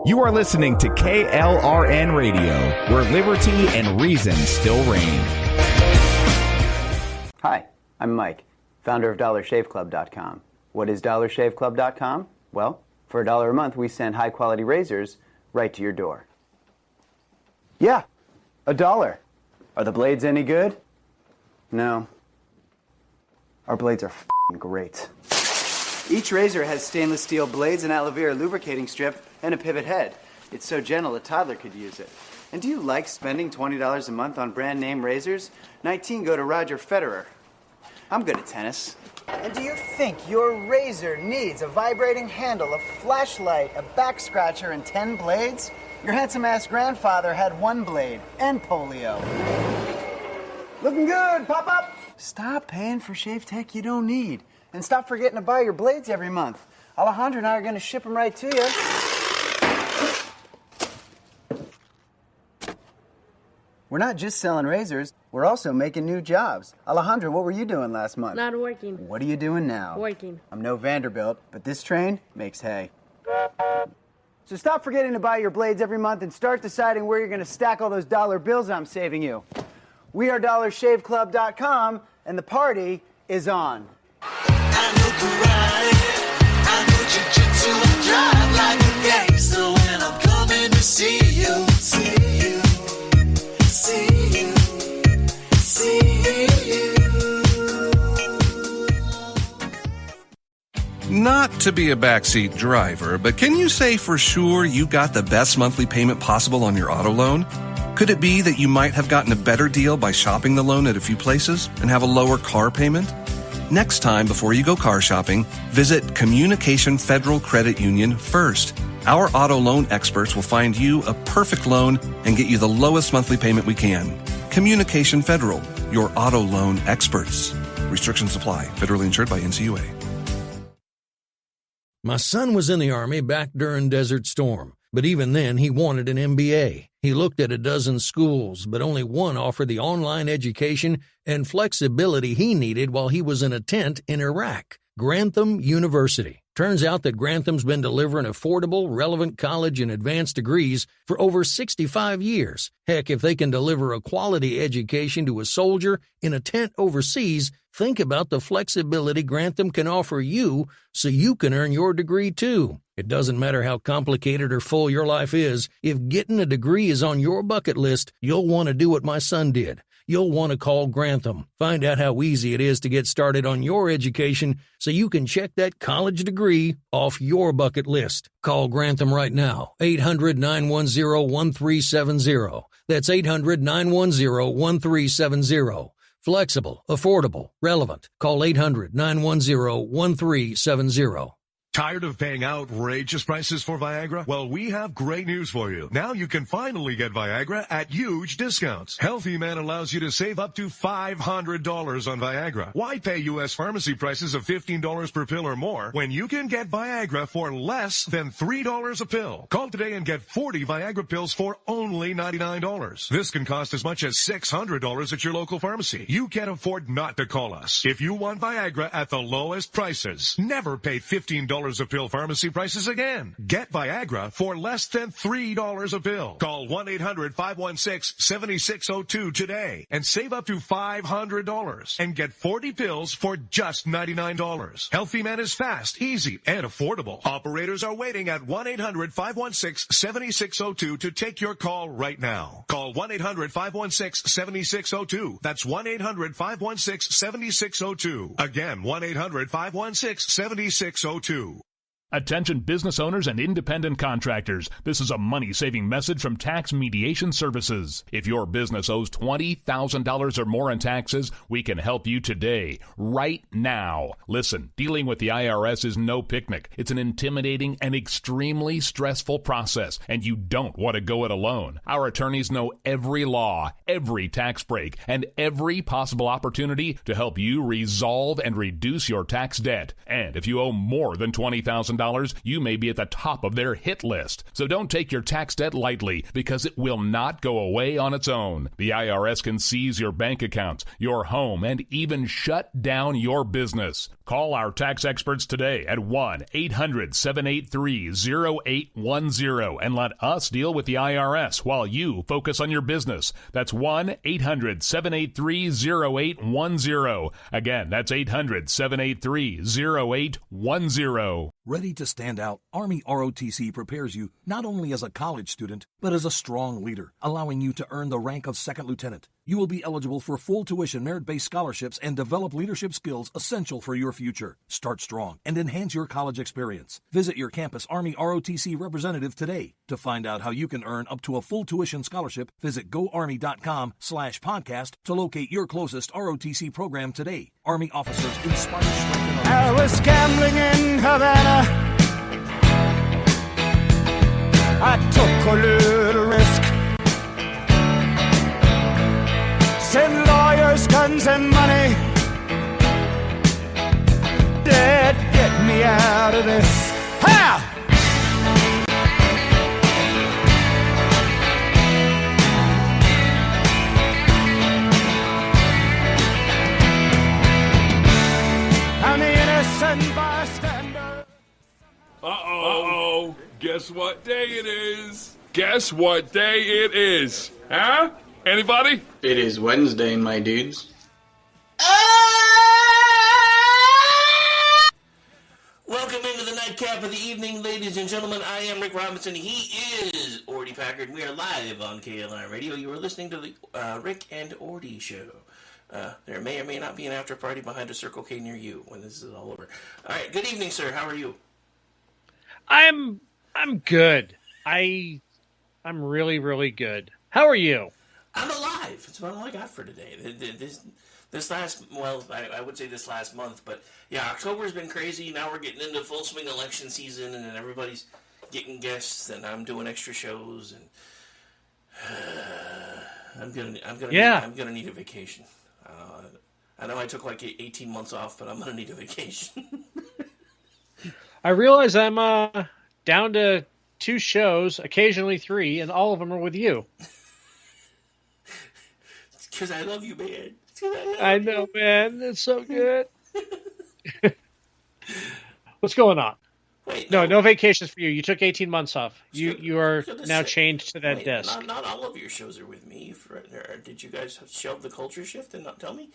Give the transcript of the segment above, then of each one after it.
You are listening to KLRN Radio, where liberty and reason still reign. Hi, I'm Mike, founder of DollarShaveClub.com. What is DollarShaveClub.com? Well, for $1 a month, we send high-quality razors right to your door. Yeah, $1. Are the blades any good? No. Our blades are f***ing great. Each razor has stainless steel blades, an aloe vera lubricating strip, and a pivot head. It's so gentle a toddler could use it. And do you like spending $20 a month on brand name razors? 19 go to Roger Federer. I'm good at tennis. And do you think your razor needs a vibrating handle, a flashlight, a back scratcher, and 10 blades? Your handsome-ass grandfather had 1 blade and polio. Looking good, pop up! Stop paying for shave tech you don't need. And stop forgetting to buy your blades every month. Alejandro and I are going to ship them right to you. We're not just selling razors, we're also making new jobs. Alejandro, what were you doing last month? Not working. What are you doing now? Working. I'm no Vanderbilt, but this train makes hay. So stop forgetting to buy your blades every month and start deciding where you're going to stack all those dollar bills I'm saving you. We are DollarShaveClub.com, and the party is on. I know karate, I know jiu-jitsu, and drive like a gangster when I'm coming to see you, see you, see you, see you. Not to be a backseat driver, but can you say for sure you got the best monthly payment possible on your auto loan? Could it be that you might have gotten a better deal by shopping the loan at a few places and have a lower car payment? Next time, before you go car shopping, visit Communication Federal Credit Union first. Our auto loan experts will find you a perfect loan and get you the lowest monthly payment we can. Communication Federal, your auto loan experts. Restrictions apply. Federally insured by NCUA. My son was in the Army back during Desert Storm, but even then he wanted an MBA. He looked at a dozen schools, but only one offered the online education and flexibility he needed while he was in a tent in Iraq, Grantham University. Turns out that Grantham's been delivering affordable, relevant college and advanced degrees for over 65 years. Heck, if they can deliver a quality education to a soldier in a tent overseas, think about the flexibility Grantham can offer you so you can earn your degree too. It doesn't matter how complicated or full your life is, if getting a degree is on your bucket list, you'll want to do what my son did. You'll want to call Grantham. Find out how easy it is to get started on your education so you can check that college degree off your bucket list. Call Grantham right now, 800-910-1370. That's 800-910-1370. Flexible, affordable, relevant. Call 800-910-1370. Tired of paying outrageous prices for Viagra? Well, we have great news for you. Now you can finally get Viagra at huge discounts. Healthy Man allows you to save up to $500 on Viagra. Why pay U.S. pharmacy prices of $15 per pill or more when you can get Viagra for less than $3 a pill? Call today and get 40 Viagra pills for only $99. This can cost as much as $600 at your local pharmacy. You can't afford not to call us. If you want Viagra at the lowest prices, never pay $15 a pill pharmacy prices again. Get Viagra for less than $3 a pill. Call 1-800-516-7602 today and save up to $500 and get 40 pills for just $99. Healthy Man is fast, easy, and affordable. Operators are waiting at 1-800-516-7602 to take your call right now. Call 1-800-516-7602. That's 1-800-516-7602. Again, 1-800-516-7602. Attention business owners and independent contractors. This is a money-saving message from Tax Mediation Services. If your business owes $20,000 or more in taxes, we can help you today, right now. Listen, dealing with the IRS is no picnic. It's an intimidating and extremely stressful process, and you don't want to go it alone. Our attorneys know every law, every tax break, and every possible opportunity to help you resolve and reduce your tax debt. And if you owe more than $20,000, $1,000, you may be at the top of their hit list. So don't take your tax debt lightly, because it will not go away on its own. The IRS can seize your bank accounts, your home, and even shut down your business. Call our tax experts today at 1-800-783-0810 and let us deal with the IRS while you focus on your business. That's 1-800-783-0810. Again, that's 800-783-0810. Ready to stand out, Army ROTC prepares you not only as a college student, but as a strong leader, allowing you to earn the rank of second lieutenant. You will be eligible for full tuition merit-based scholarships and develop leadership skills essential for your future. Start strong and enhance your college experience. Visit your campus Army ROTC representative today. To find out how you can earn up to a full tuition scholarship, visit goarmy.com/podcast to locate your closest ROTC program today. Army officers inspire strength and I was gambling in Havana. I took a little risk. Sent lawyers, guns, and money. Dad, get me out of this. Ha! I'm the innocent bystander. Uh-oh. Guess what day it is? Guess what day it is? Huh? Anybody? It is Wednesday, my dudes. Welcome into the nightcap of the evening, ladies and gentlemen. I am Rick Robinson. He is Ordy Packard. We are live on KLR Radio. You are listening to the Rick and Ordy show. There may or may not be an after party behind a Circle K near you when this is all over. All right. Good evening, sir. How are you? I'm good. I'm really, really good. How are you? I'm alive. That's about all I got for today. This last, well, I would say this last month, but yeah, October's been crazy. Now we're getting into full swing election season, and then everybody's getting guests, and I'm doing extra shows, and I'm gonna need a vacation. I know I took like 18 months off, but I'm gonna need a vacation. I realize I'm down to 2 shows, occasionally 3, and all of them are with you. It's because I love you, man. I know, man. It's so good. What's going on? Wait, no vacations for you. You took 18 months off. You are now chained to that desk. Not all of your shows are with me. Did you guys shelve the culture shift and not tell me?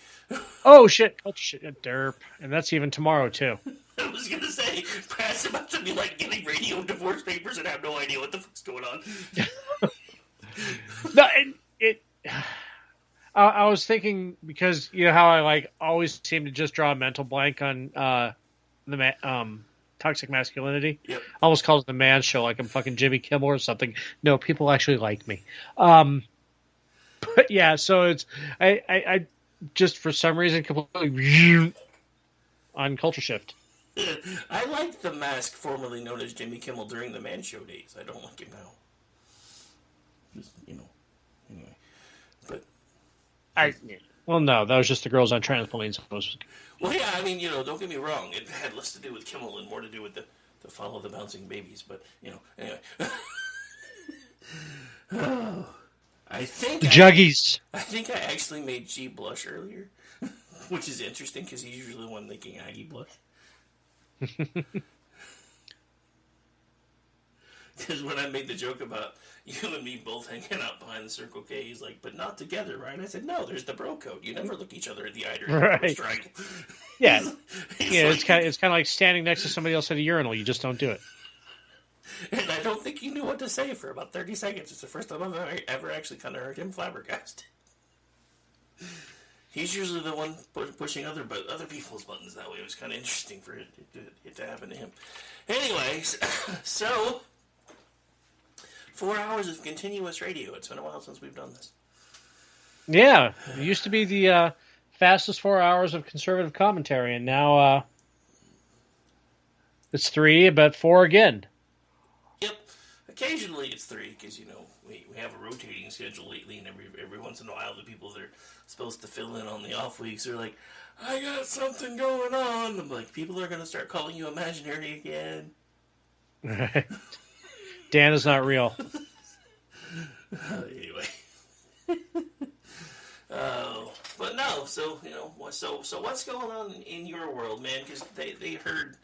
Oh, shit. Culture shift. Derp. And that's even tomorrow, too. I was going to say, Pat's about to be like getting radio divorce papers and have no idea what the fuck's going on. No, I was thinking, because you know how I like always seem to just draw a mental blank on the toxic masculinity. Yep. I almost called it the man show, like I'm fucking Jimmy Kimmel or something. No, people actually like me. But yeah, so it's I just for some reason completely on culture shift. I liked the mask formerly known as Jimmy Kimmel during the man show days. I don't like him now. Just, anyway. But Well, no, that was just the girls on trampolines. Well, yeah, I mean, don't get me wrong. It had less to do with Kimmel and more to do with the follow the bouncing babies. But, anyway. I think Juggies. I think I actually made G blush earlier, which is interesting because he's usually the one making Aggie blush. Because when I made the joke about you and me both hanging out behind the Circle K, he's like, but not together, right? I said, no, there's the bro code. You never look each other in the eye during right. strangle. Yeah. He's it's kind of like standing next to somebody else at a urinal. You just don't do it. And I don't think he knew what to say for about 30 seconds. It's the first time I've ever actually kind of heard him flabbergasted. He's usually the one pushing other people's buttons that way. It was kind of interesting for it to happen to him. Anyways, so 4 hours of continuous radio. It's been a while since we've done this. Yeah, it used to be the fastest 4 hours of conservative commentary, and now it's 3, but 4 again. Yep. Occasionally it's 3 because, we have a rotating schedule lately, and every once in a while the people that are supposed to fill in on the off weeks are like, I got something going on. I'm like, people are going to start calling you imaginary again. Right. Dan is not real. Anyway. But no, so, so what's going on in your world, man? Because they heard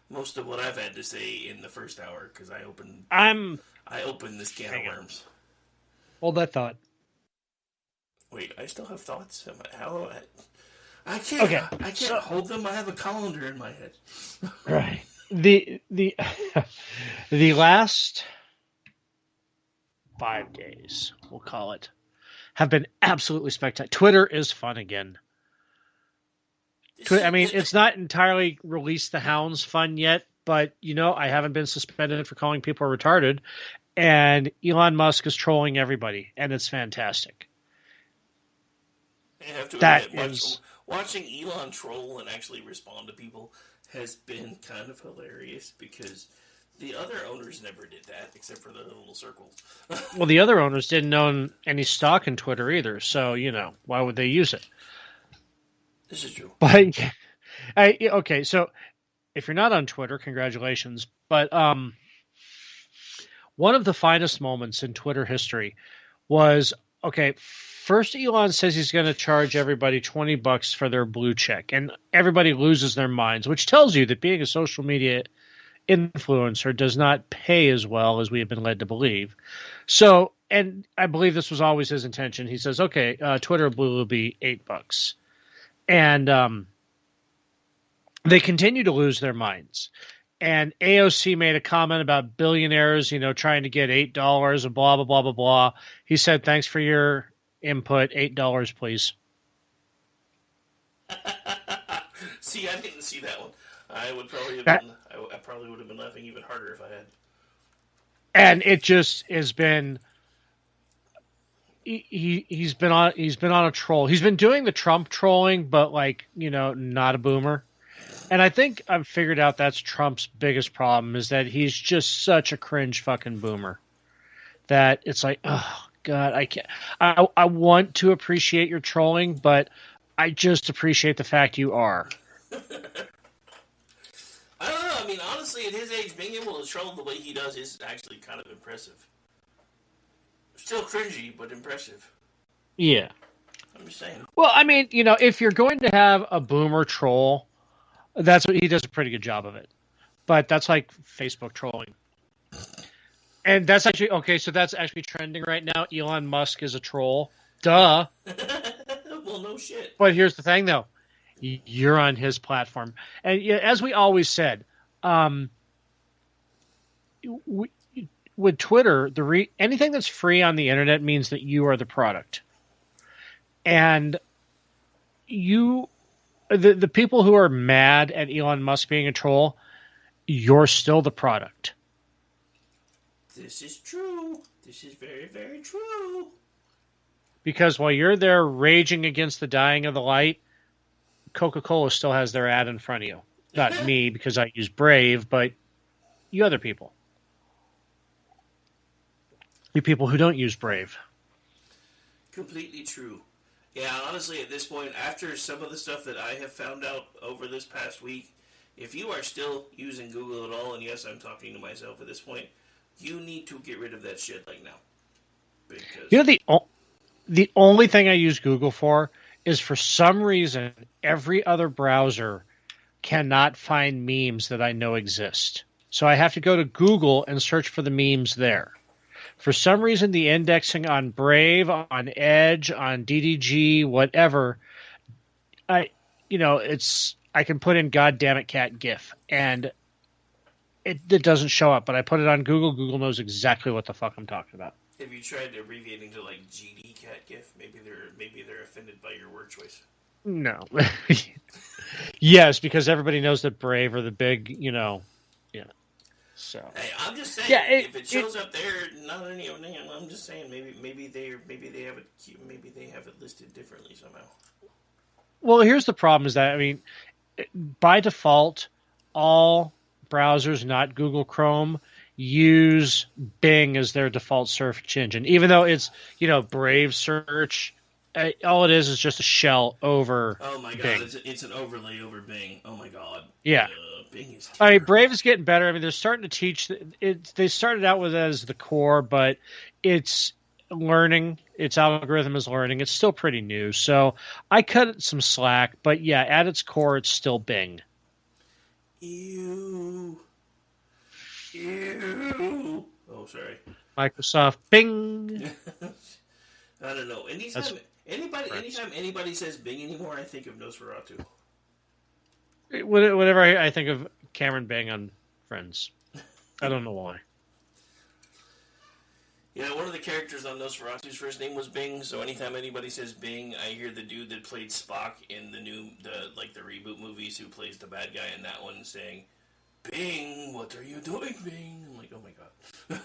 most of what I've had to say in the first hour, because I opened this can of worms. Hold that thought. Wait, I still have thoughts? I can't hold them. I have a colander in my head. Right. The the last 5 days, we'll call it, have been absolutely spectacular. Twitter is fun again. I mean, it's not entirely release the hounds fun yet, but, I haven't been suspended for calling people retarded, and Elon Musk is trolling everybody, and it's fantastic. I have to admit, watching Elon troll and actually respond to people has been kind of hilarious, because the other owners never did that, except for the little circles. Well, the other owners didn't own any stock in Twitter either, so, why would they use it? This is true. But, okay, so if you're not on Twitter, congratulations. But one of the finest moments in Twitter history was, first Elon says he's going to charge everybody $20 for their blue check, and everybody loses their minds, which tells you that being a social media influencer does not pay as well as we have been led to believe. So, and I believe this was always his intention. He says, Twitter blue will be $8. And they continue to lose their minds. And AOC made a comment about billionaires, trying to get $8 and blah, blah, blah, blah, blah. He said, thanks for your input. $8, please. See, I didn't see that one. I would probably have been. I probably would have been laughing even harder if I had. And it just has been. He's been on a troll. He's been doing the Trump trolling, but not a boomer. And I think I've figured out that's Trump's biggest problem, is that he's just such a cringe fucking boomer that it's like, oh God, I can't. I want to appreciate your trolling, but I just appreciate the fact you are. I don't know. I mean, honestly, at his age, being able to troll the way he does is actually kind of impressive. Still cringy, but impressive. Yeah. I'm just saying. Well, I mean, if you're going to have a boomer troll, that's what he does a pretty good job of it. But that's like Facebook trolling. And that's actually, so that's actually trending right now. Elon Musk is a troll. Duh. Well, no shit. But here's the thing, though. You're on his platform. And as we always said, with Twitter, anything that's free on the internet means that you are the product. And the people who are mad at Elon Musk being a troll, you're still the product. This is true. This is very, very true. Because while you're there raging against the dying of the light, Coca-Cola still has their ad in front of you. Not me, because I use Brave, but you other people. You people who don't use Brave. Completely true. Yeah, honestly, at this point, after some of the stuff that I have found out over this past week, if you are still using Google at all, and yes, I'm talking to myself at this point, you need to get rid of that shit like now. Because the only thing I use Google for is, for some reason, every other browser cannot find memes that I know exist. So I have to go to Google and search for the memes there. For some reason, the indexing on Brave, on Edge, on DDG, whatever, I can put in "goddammit cat" GIF, and it doesn't show up. But I put it on Google. Google knows exactly what the fuck I'm talking about. Have you tried abbreviating to GD cat GIF? Maybe they're offended by your word choice. No. Yes, because everybody knows that Brave are the big, yeah. So. Hey, I'm just saying, if it shows up there, not any of them, I'm just saying maybe they have it listed differently somehow. Well, here's the problem: is that by default, all browsers not Google Chrome use Bing as their default search engine, even though it's Brave search. All it is just a shell over. Oh my god! Bing. It's an overlay over Bing. Oh my god. Yeah. Bing is All right, Brave is getting better. I mean, they're starting to teach. They started out with it as the core, but it's learning. Its algorithm is learning. It's still pretty new, so I cut it some slack. But yeah, at its core, it's still Bing. Ew. Oh, sorry. Microsoft Bing. I don't know. Anytime anybody says Bing anymore, I think of Nosferatu. Whenever I think of Cameron Bing on Friends, I don't know why. Yeah, one of the characters on Nosferatu's first name was Bing, so anytime anybody says Bing, I hear the dude that played Spock in the reboot movies who plays the bad guy in that one saying, "Bing, what are you doing, Bing?" I'm like, oh my god.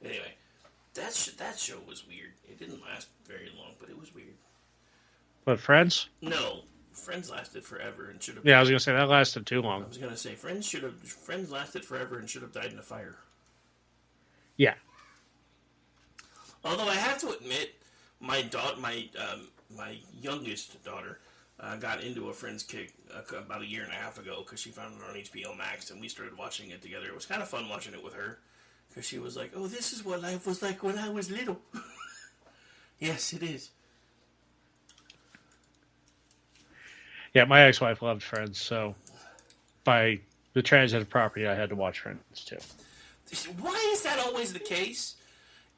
Anyway, that show was weird. It didn't last very long, but it was weird. But Friends? No, Friends lasted forever and should have. Yeah, I was gonna say that lasted too long. I was gonna say Friends lasted forever and should have died in a fire. Yeah. Although I have to admit, my youngest daughter got into a Friends kick about a year and a half ago because she found it on HBO Max and we started watching it together. It was kind of fun watching it with her because she was like, "Oh, this is what life was like when I was little." Yes, it is. Yeah, my ex-wife loved Friends, so by the transitive property, I had to watch Friends too. Why is that always the case?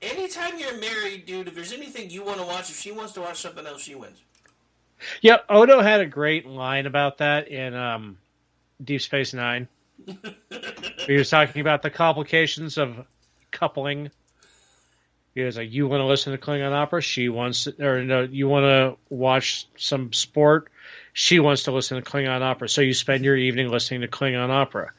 Anytime you're married, dude, if there's anything you want to watch, if she wants to watch something else, she wins. Yep, Odo had a great line about that in Deep Space Nine. He was talking about the complications of coupling. He was like, "You want to listen to Klingon opera? She wants, or no, you want to watch some sport? She wants to listen to Klingon opera. So you spend your evening listening to Klingon opera.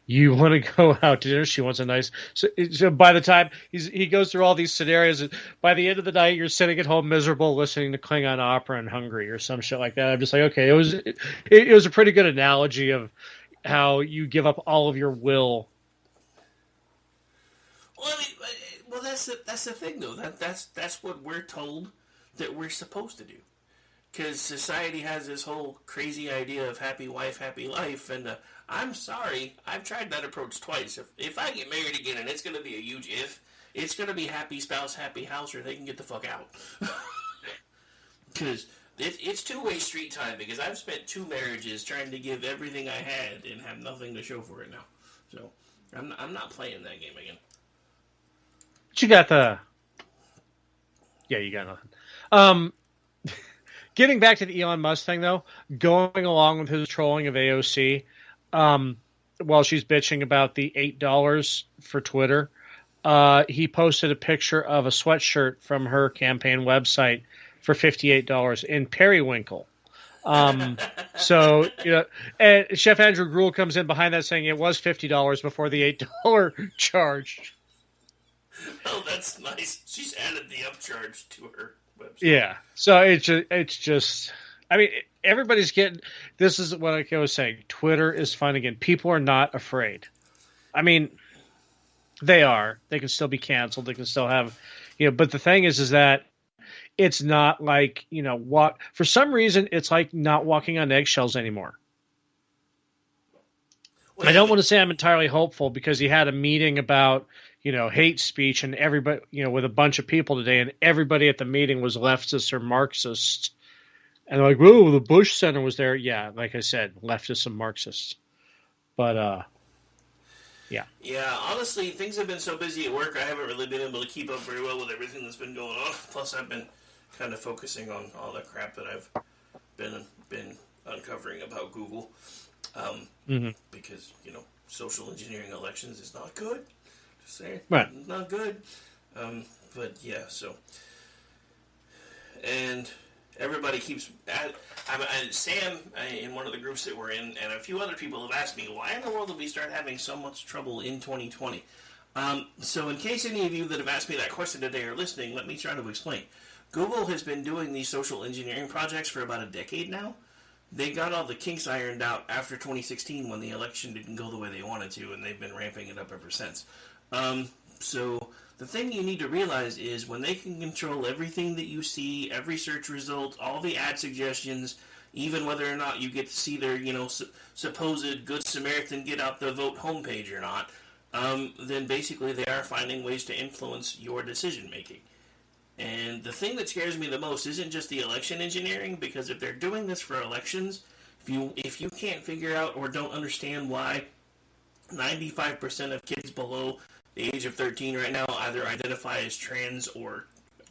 You want to go out to dinner? She wants a nice." So by the time he goes through all these scenarios, by the end of the night, you're sitting at home miserable listening to Klingon opera and hungry or some shit like that. I'm just like, okay, it was a pretty good analogy of how you give up all of your will. Well, I mean, that's the thing though. That's what we're told that we're supposed to do. Because society has this whole crazy idea of happy wife, happy life, and I'm sorry, I've tried that approach twice. If I get married again, and it's going to be a huge if, it's going to be happy spouse, happy house, or they can get the fuck out. Because it's two-way street time, because I've spent 2 marriages trying to give everything I had and have nothing to show for it now. So, I'm not playing that game again. But you got the... Yeah, you got nothing. Getting back to the Elon Musk thing, though, going along with his trolling of AOC, while she's bitching about the $8 for Twitter, he posted a picture of a sweatshirt from her campaign website for $58 in periwinkle. So, you know, and Chef Andrew Gruel comes in behind that saying it was $50 before the $8 charge. Oh, that's nice. She's added the upcharge to her website. Yeah. So it's just, I mean, everybody's getting, this is what I was saying. Twitter is fun again. People are not afraid. I mean, they are. They can still be canceled. They can still have, you know, but the thing is that it's not like, you know, for some reason, it's like not walking on eggshells anymore. Well, I don't want to say I'm entirely hopeful because he had a meeting about, you know, hate speech and everybody, you know, with a bunch of people today, and everybody at the meeting was leftist or Marxist. And like, whoa, the Bush Center was there. Yeah, like I said, leftists and Marxists. But, yeah. Yeah, honestly, things have been so busy at work, I haven't really been able to keep up very well with everything that's been going on. Plus, I've been kind of focusing on all the crap that I've been uncovering about Google. Because, you know, social engineering elections is not good. Just saying. Right. Not good. But, yeah, so. And everybody keeps... Sam, in one of the groups that we're in, and a few other people have asked me, why in the world did we start having so much trouble in 2020? So in case any of you that have asked me that question today are listening, let me try to explain. Google has been doing these social engineering projects for about a decade now. They got all the kinks ironed out after 2016 when the election didn't go the way they wanted to, and they've been ramping it up ever since. So the thing you need to realize is when they can control everything that you see, every search result, all the ad suggestions, even whether or not you get to see their, supposed Good Samaritan get out the vote homepage or not, then basically they are finding ways to influence your decision making. And the thing that scares me the most isn't just the election engineering, because if they're doing this for elections, if you can't figure out or don't understand why 95% of kids below the age of 13 right now either identify as trans or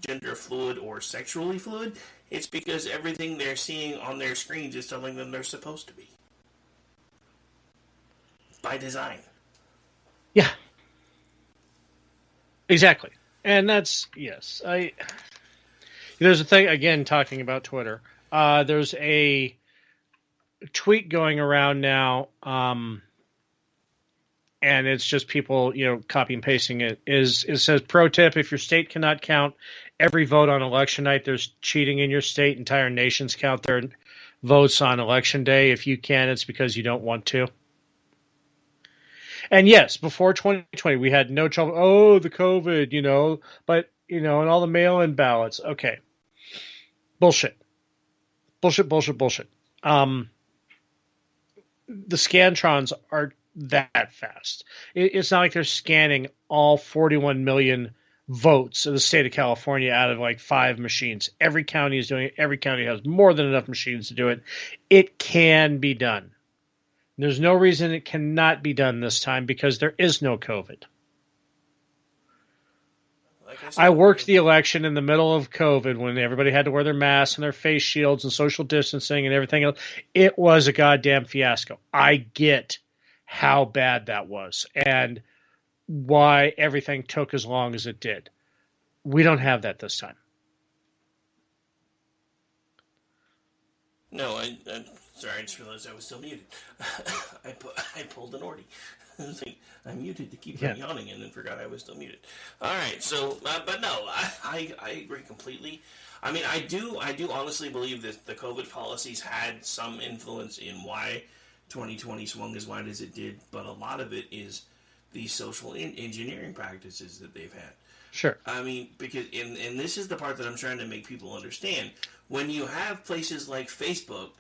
gender fluid or sexually fluid, it's because everything they're seeing on their screens is telling them they're supposed to be. By design. Yeah. Exactly. And that's, yes. There's a thing, again, talking about Twitter. There's a tweet going around now, and it's just people, copy and pasting it. It says, pro tip, if your state cannot count every vote on election night, there's cheating in your state. Entire nations count their votes on election day. If you can, it's because you don't want to. And yes, before 2020, we had no trouble. Oh, the COVID, but, and all the mail-in ballots. Okay. Bullshit. Bullshit. The Scantrons are that fast. It's not like they're scanning all 41 million votes in the state of California out of like 5 machines. Every county is doing it. Every county has more than enough machines to do it. It can be done. There's no reason it cannot be done this time because there is no COVID. I worked the election in the middle of COVID when everybody had to wear their masks and their face shields and social distancing and everything else. It was a goddamn fiasco. I get how bad that was and why everything took as long as it did. We don't have that this time. No, sorry, I just realized I was still muted. I pulled an Ordy. I was like, I'm muted to keep from yawning and then forgot I was still muted. All right, so, but no, I agree completely. I mean, I do honestly believe that the COVID policies had some influence in why 2020 swung as wide as it did, but a lot of it is the social engineering practices that they've had. Sure. I mean, because, and this is the part that I'm trying to make people understand. When you have places like Facebook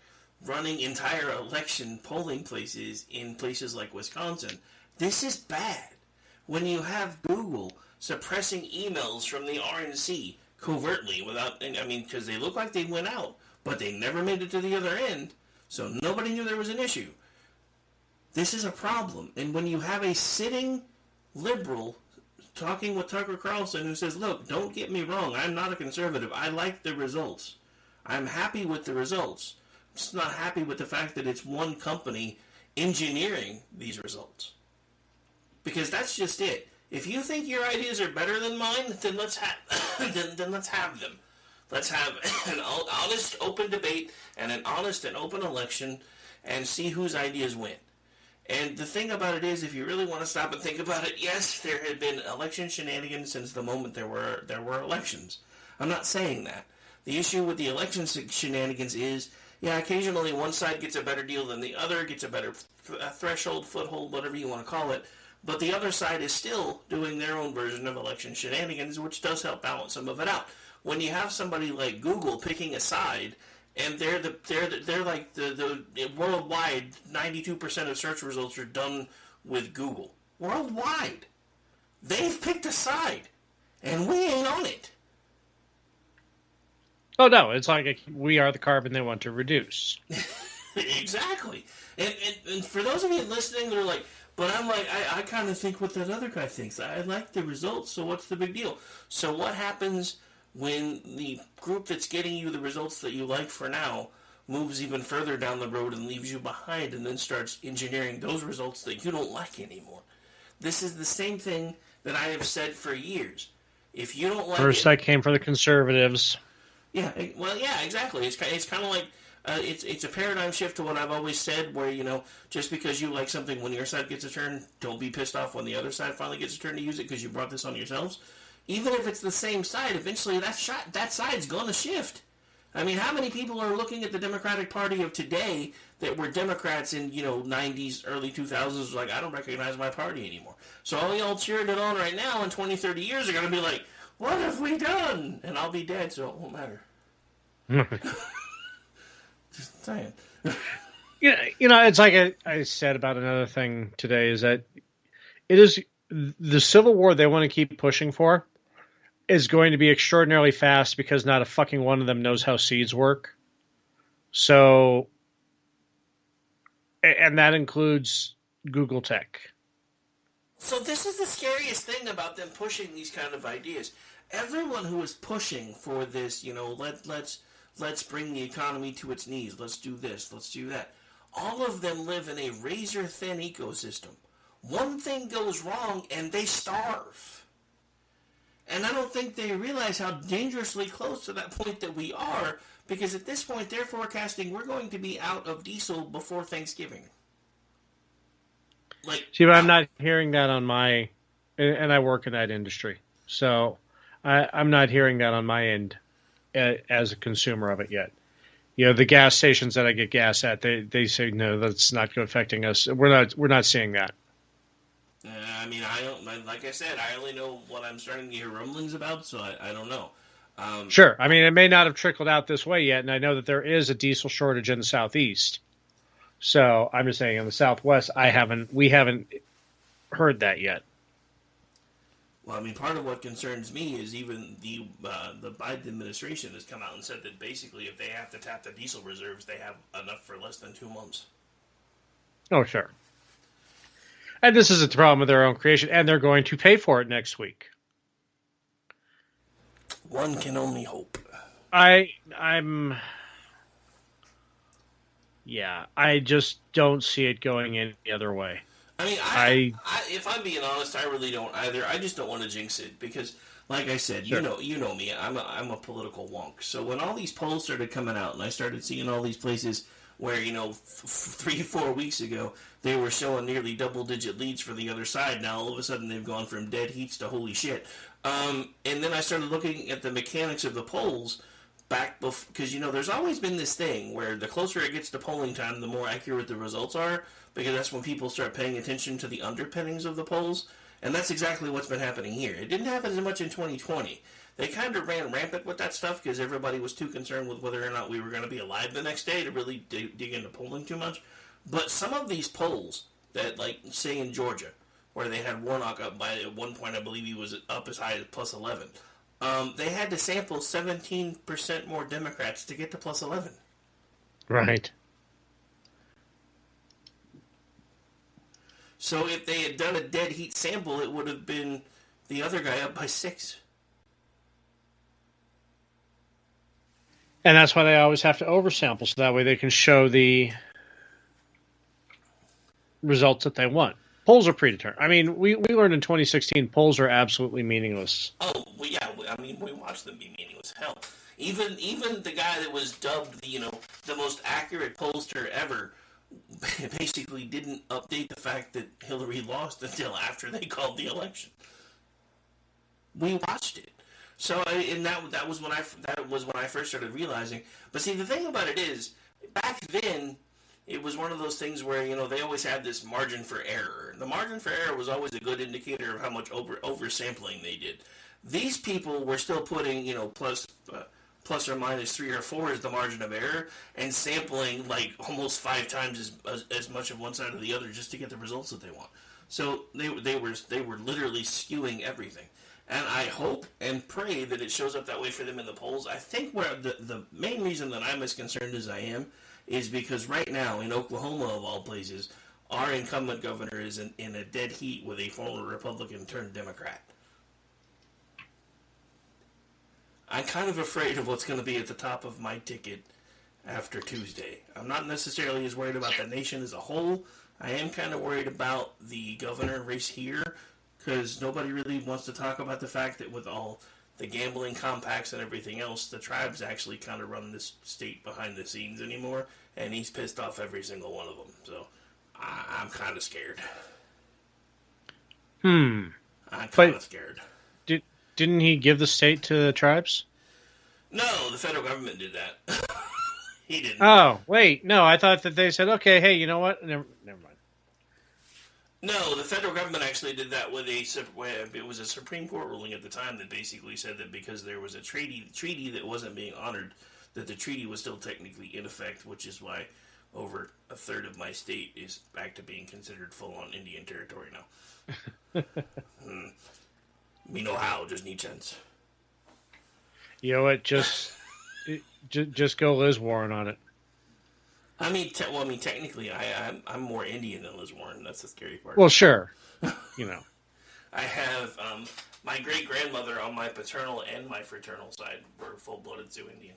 running entire election polling places in places like Wisconsin, this is bad. When you have Google suppressing emails from the RNC covertly because they look like they went out, but they never made it to the other end, so nobody knew there was an issue. This is a problem. And when you have a sitting liberal talking with Tucker Carlson who says, look, don't get me wrong, I'm not a conservative. I like the results. I'm happy with the results. I'm just not happy with the fact that it's one company engineering these results. Because that's just it. If you think your ideas are better than mine, then let's have then let's have them. Let's have an honest, open debate and an honest and open election and see whose ideas win. And the thing about it is, if you really want to stop and think about it, yes, there had been election shenanigans since the moment there were elections. I'm not saying that. The issue with the election shenanigans is, occasionally one side gets a better deal than the other, gets a better threshold, foothold, whatever you want to call it. But the other side is still doing their own version of election shenanigans, which does help balance some of it out. When you have somebody like Google picking a side, and they're like the worldwide 92% of search results are done with Google. Worldwide. They've picked a side, and we ain't on it. Oh, no, it's like we are the carbon they want to reduce. Exactly. And for those of you listening, they're like, but I'm like, I kind of think what that other guy thinks. I like the results, so what's the big deal? So what happens when the group that's getting you the results that you like for now moves even further down the road and leaves you behind and then starts engineering those results that you don't like anymore? This is the same thing that I have said for years. If you don't like First I came for the conservatives. Yeah, well, yeah, exactly. It's kind of like it's a paradigm shift to what I've always said, where just because you like something when your side gets a turn, don't be pissed off when the other side finally gets a turn to use it because you brought this on yourselves. Even if it's the same side, eventually that side's going to shift. I mean, how many people are looking at the Democratic Party of today that were Democrats in 90s, early 2000s, like, I don't recognize my party anymore. So all y'all cheering it on right now in 20, 30 years are going to be like, what have we done? And I'll be dead, so it won't matter. Just saying. It's like I said about another thing today is that it is the Civil War they want to keep pushing for is going to be extraordinarily fast because not a fucking one of them knows how seeds work. So, and that includes Google Tech. So this is the scariest thing about them pushing these kind of ideas. Everyone who is pushing for this, let's bring the economy to its knees. Let's do this. Let's do that. All of them live in a razor-thin ecosystem. One thing goes wrong and they starve. And I don't think they realize how dangerously close to that point that we are, because at this point they're forecasting we're going to be out of diesel before Thanksgiving. See, but I'm not hearing that on my, and I work in that industry, so I'm not hearing that on my end as a consumer of it yet. The gas stations that I get gas at, they say no, that's not affecting us. We're not seeing that. I don't. Like I said, I only know what I'm starting to hear rumblings about, so I don't know. Sure, it may not have trickled out this way yet, and I know that there is a diesel shortage in the Southeast. So I'm just saying, in the Southwest, we haven't heard that yet. Well, part of what concerns me is even the Biden administration has come out and said that basically if they have to tap the diesel reserves, they have enough for less than 2 months. Oh, sure. And this is a problem of their own creation, and they're going to pay for it next week. One can only hope. I just don't see it going any other way. If I'm being honest, I really don't either. I just don't want to jinx it because, like I said, sure. you know me. I'm a political wonk. So when all these polls started coming out, and I started seeing all these places where 3-4 weeks ago they were showing nearly double-digit leads for the other side. Now all of a sudden they've gone from dead heats to holy shit. And then I started looking at the mechanics of the polls. Because, there's always been this thing where the closer it gets to polling time, the more accurate the results are, because that's when people start paying attention to the underpinnings of the polls, and that's exactly what's been happening here. It didn't happen as much in 2020. They kind of ran rampant with that stuff because everybody was too concerned with whether or not we were going to be alive the next day to really dig into polling too much. But some of these polls that, say in Georgia, where they had Warnock up by, at one point, I believe he was up as high as plus 11. They had to sample 17% more Democrats to get to plus 11. Right. So if they had done a dead heat sample, it would have been the other guy up by 6. And that's why they always have to oversample, so that way they can show the results that they want. Polls are predetermined. We learned in 2016 polls are absolutely meaningless. Oh, well, yeah. We watched them be meaningless. Hell, even the guy that was dubbed the most accurate pollster ever basically didn't update the fact that Hillary lost until after they called the election. We watched it. So, that was when I first started realizing. But see, the thing about it is, back then, it was one of those things where, they always had this margin for error. The margin for error was always a good indicator of how much oversampling they did. These people were still putting, plus or minus 3 or 4 is the margin of error, and sampling almost 5 times as much of one side or the other just to get the results that they want. So they were literally skewing everything. And I hope and pray that it shows up that way for them in the polls. I think where the main reason that I'm as concerned as I am is because right now in Oklahoma, of all places, our incumbent governor is in a dead heat with a former Republican turned Democrat. I'm kind of afraid of what's going to be at the top of my ticket after Tuesday. I'm not necessarily as worried about the nation as a whole. I am kind of worried about the governor race here, because nobody really wants to talk about the fact that with all the gambling compacts and everything else, the tribes actually kind of run this state behind the scenes anymore, and he's pissed off every single one of them. So I'm kind of scared. I'm kind of scared. Didn't he give the state to the tribes? No, the federal government did that. He didn't. Oh, wait. No, I thought that they said, okay, hey, you know what? Never mind. No, the federal government actually did that with it was a Supreme Court ruling at the time that basically said that because there was a treaty that wasn't being honored, that the treaty was still technically in effect, which is why over a third of my state is back to being considered full-on Indian territory now. Me know how, just need chance. You know what? Just go Liz Warren on it. I mean, technically, I'm more Indian than Liz Warren. That's the scary part. Well, sure. You know. I have my great-grandmother on my paternal and my fraternal side were full-blooded Sioux Indian.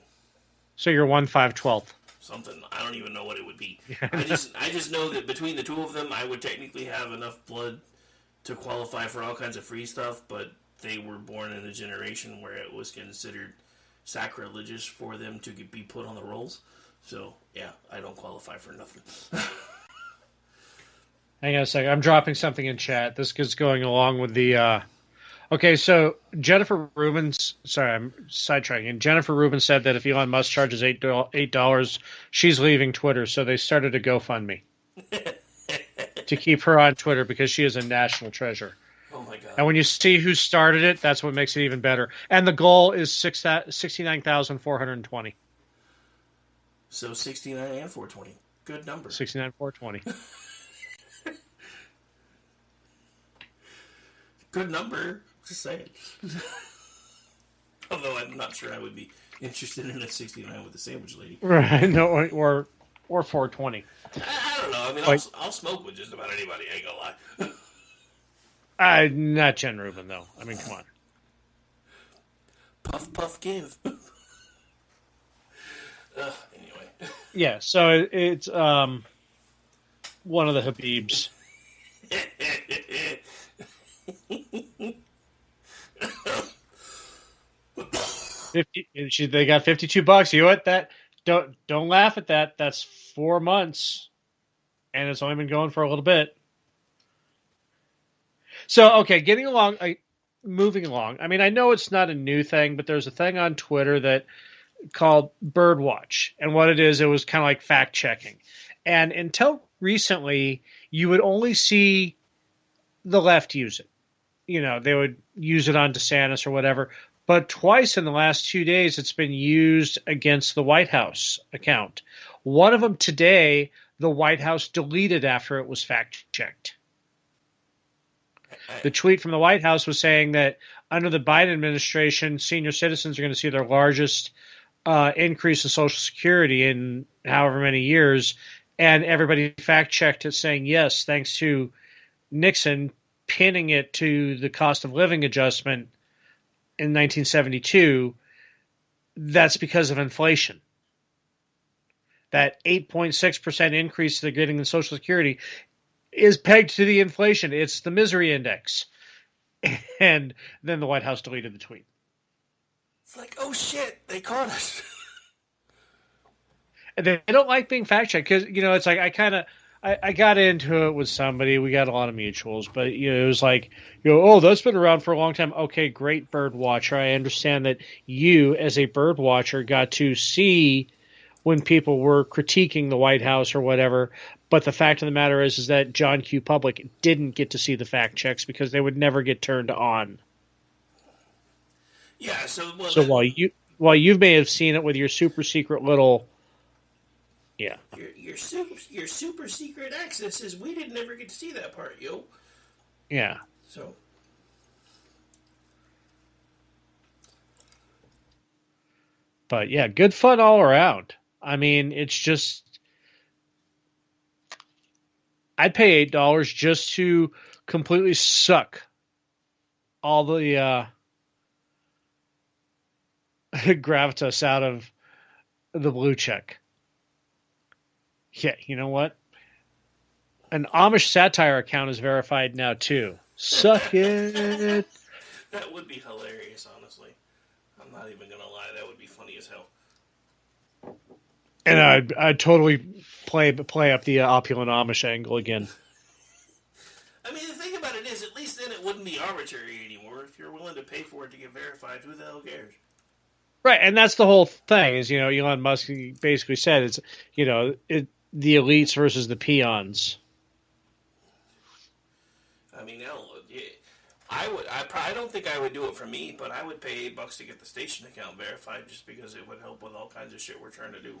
So you're 1/5/12. Something. I don't even know what it would be. I just know that between the two of them, I would technically have enough blood to qualify for all kinds of free stuff, but they were born in a generation where it was considered sacrilegious for them to be put on the rolls. So, yeah, I don't qualify for nothing. Hang on a second. I'm dropping something in chat. This is going along with the... Okay, so Jennifer Rubin's... Sorry, I'm sidetracking. Jennifer Rubin said that if Elon Musk charges $8, she's leaving Twitter, so they started a GoFundMe to keep her on Twitter because she is a national treasure. Oh, my God. And when you see who started it, that's what makes it even better. And the goal is 69,420. So 69 and 420. Good number. 69,420. Good number. Just saying. Although I'm not sure I would be interested in a 69 with a sandwich lady. Right. No, or 420. I don't know. I mean, I'll smoke with just about anybody. I ain't gonna lie. Not Jen Rubin, though. I mean, come on. Puff, puff, give. Anyway. Yeah, so it's one of the Habibs. They got $52. You know what? That don't laugh at that. That's 4 months, and it's only been going for a little bit. So okay, moving along. I mean, I know it's not a new thing, but there's a thing on Twitter that called Birdwatch, and what it is, it was kind of like fact checking. And until recently, you would only see the left use it. You know, they would use it on DeSantis or whatever. But twice in the last 2 days, it's been used against the White House account. One of them today, the White House deleted after it was fact-checked. The tweet from the White House was saying that under the Biden administration, senior citizens are going to see their largest increase in Social Security in however many years. And everybody fact-checked it saying, yes, thanks to Nixon pinning it to the cost of living adjustment in 1972, that's because of inflation. That 8.6% increase they're getting in Social Security is pegged to the inflation. It's the misery index. And then the White House deleted the tweet. It's like, oh shit, they caught us. And they don't like being fact-checked because, you know, it's like I got into it with somebody. We got a lot of mutuals, but you know, it was like, you know, oh, that's been around for a long time. Okay, great, bird watcher. I understand that you, as a bird watcher, got to see when people were critiquing the White House or whatever. But the fact of the matter is that John Q. Public didn't get to see the fact checks because they would never get turned on. Yeah. So while you may have seen it with your super secret little. Yeah. Your super secret access is we didn't ever get to see that part, yo. Yeah. So. But yeah, good fun all around. I mean, it's just I'd pay $8 just to completely suck all the gravitas out of the blue check. Yeah, you know what? An Amish satire account is verified now, too. Suck it. That would be hilarious, honestly. I'm not even going to lie. That would be funny as hell. And I'd totally play up the opulent Amish angle again. I mean, the thing about it is, at least then it wouldn't be arbitrary anymore. If you're willing to pay for it to get verified, who the hell cares? Right, and that's the whole thing. Is, you know, Elon Musk basically said it's, you know, the elites versus the peons. I mean, hell, I don't think I would do it for me, but I would pay $8 to get the station account verified just because it would help with all kinds of shit we're trying to do.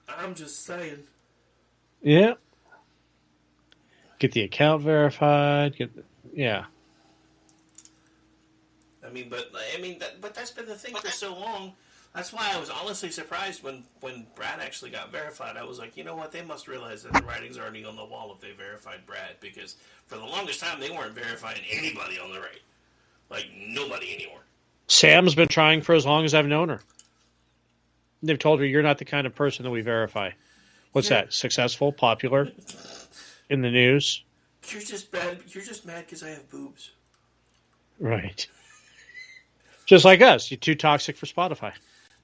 I'm just saying. Yeah. Get the account verified. Yeah. But that's been the thing for so long. That's why I was honestly surprised when Brad actually got verified. I was like, you know what? They must realize that the writing's already on the wall if they verified Brad, because for the longest time they weren't verifying anybody on the right. Like, nobody anymore. Sam's been trying for as long as I've known her. They've told her, you're not the kind of person that we verify. What's that? Successful? Popular? In the news? You're just bad. You're just mad because I have boobs. Right. Just like us. You're too toxic for Spotify.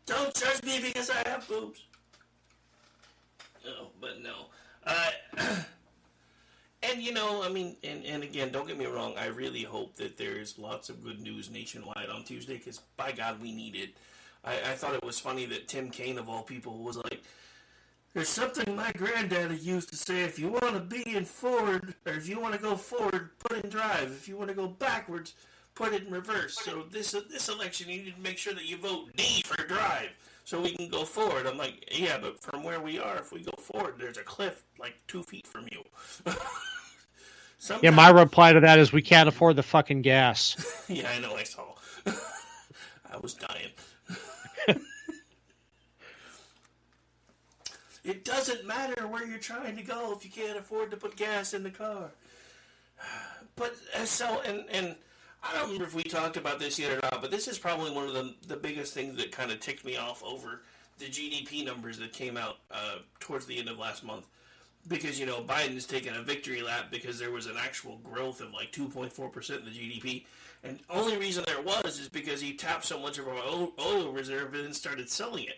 Don't judge me because I have boobs. No, but no. And, and again, don't get me wrong, I really hope that there's lots of good news nationwide on Tuesday, because, by God, we need it. I thought it was funny that Tim Kaine, of all people, was like, there's something my granddaddy used to say, if you want to be in forward, or if you want to go forward, put in drive. If you want to go backwards, put it in reverse. So this election, you need to make sure that you vote D for drive, so we can go forward. I'm like, yeah, but from where we are, if we go forward, there's a cliff like 2 feet from you. Yeah, my reply to that is we can't afford the fucking gas. Yeah, I know, I saw. I was dying. It doesn't matter where you're trying to go if you can't afford to put gas in the car. But, so, and I don't remember if we talked about this yet or not, but this is probably one of the biggest things that kind of ticked me off over the GDP numbers that came out towards the end of last month. Because, Biden's taken a victory lap because there was an actual growth of like 2.4% in the GDP. And the only reason there was is because he tapped so much of our oil reserve and then started selling it.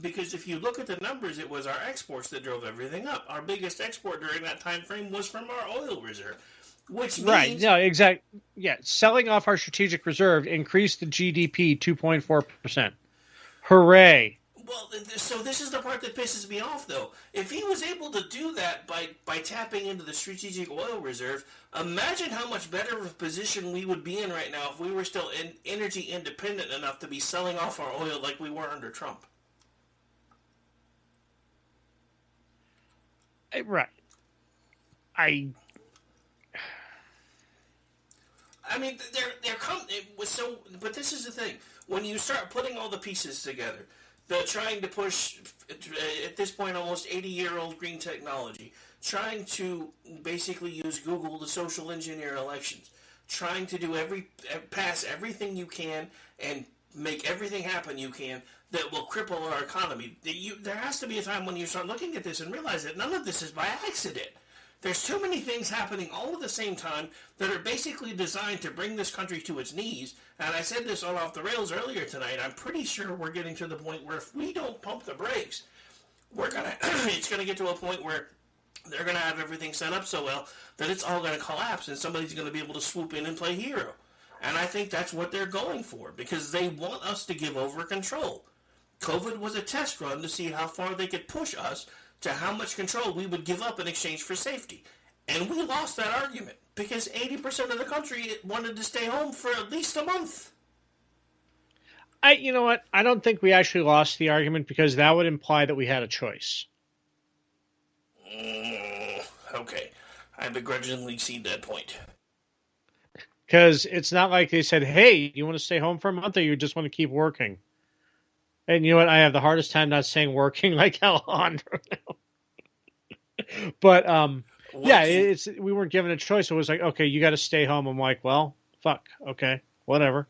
Because if you look at the numbers, it was our exports that drove everything up. Our biggest export during that time frame was from our oil reserve. Which means... Right, no, exactly. Yeah, selling off our strategic reserve increased the GDP 2.4%. Hooray. Well, so this is the part that pisses me off, though. If he was able to do that by tapping into the strategic oil reserve, imagine how much better of a position we would be in right now if we were still energy independent enough to be selling off our oil like we were under Trump. Right. But this is the thing. When you start putting all the pieces together, they're trying to push, at this point, almost 80-year-old green technology, trying to basically use Google to social engineer elections, trying to pass everything you can and make everything happen you can that will cripple our economy. There has to be a time when you start looking at this and realize that none of this is by accident. There's too many things happening all at the same time that are basically designed to bring this country to its knees. And I said this on Off the Rails earlier tonight. I'm pretty sure we're getting to the point where if we don't pump the brakes, it's going to get to a point where they're going to have everything set up so well that it's all going to collapse and somebody's going to be able to swoop in and play hero. And I think that's what they're going for, because they want us to give over control. COVID was a test run to see how far they could push us to how much control we would give up in exchange for safety. And we lost that argument because 80% of the country wanted to stay home for at least a month. You know what? I don't think we actually lost the argument, because that would imply that we had a choice. Okay. I begrudgingly cede that point. Because it's not like they said, hey, you want to stay home for a month or you just want to keep working? And you know what? I have the hardest time not saying working like Alejandro now. But, we weren't given a choice. It was like, okay, you got to stay home. I'm like, well, fuck. Okay, whatever.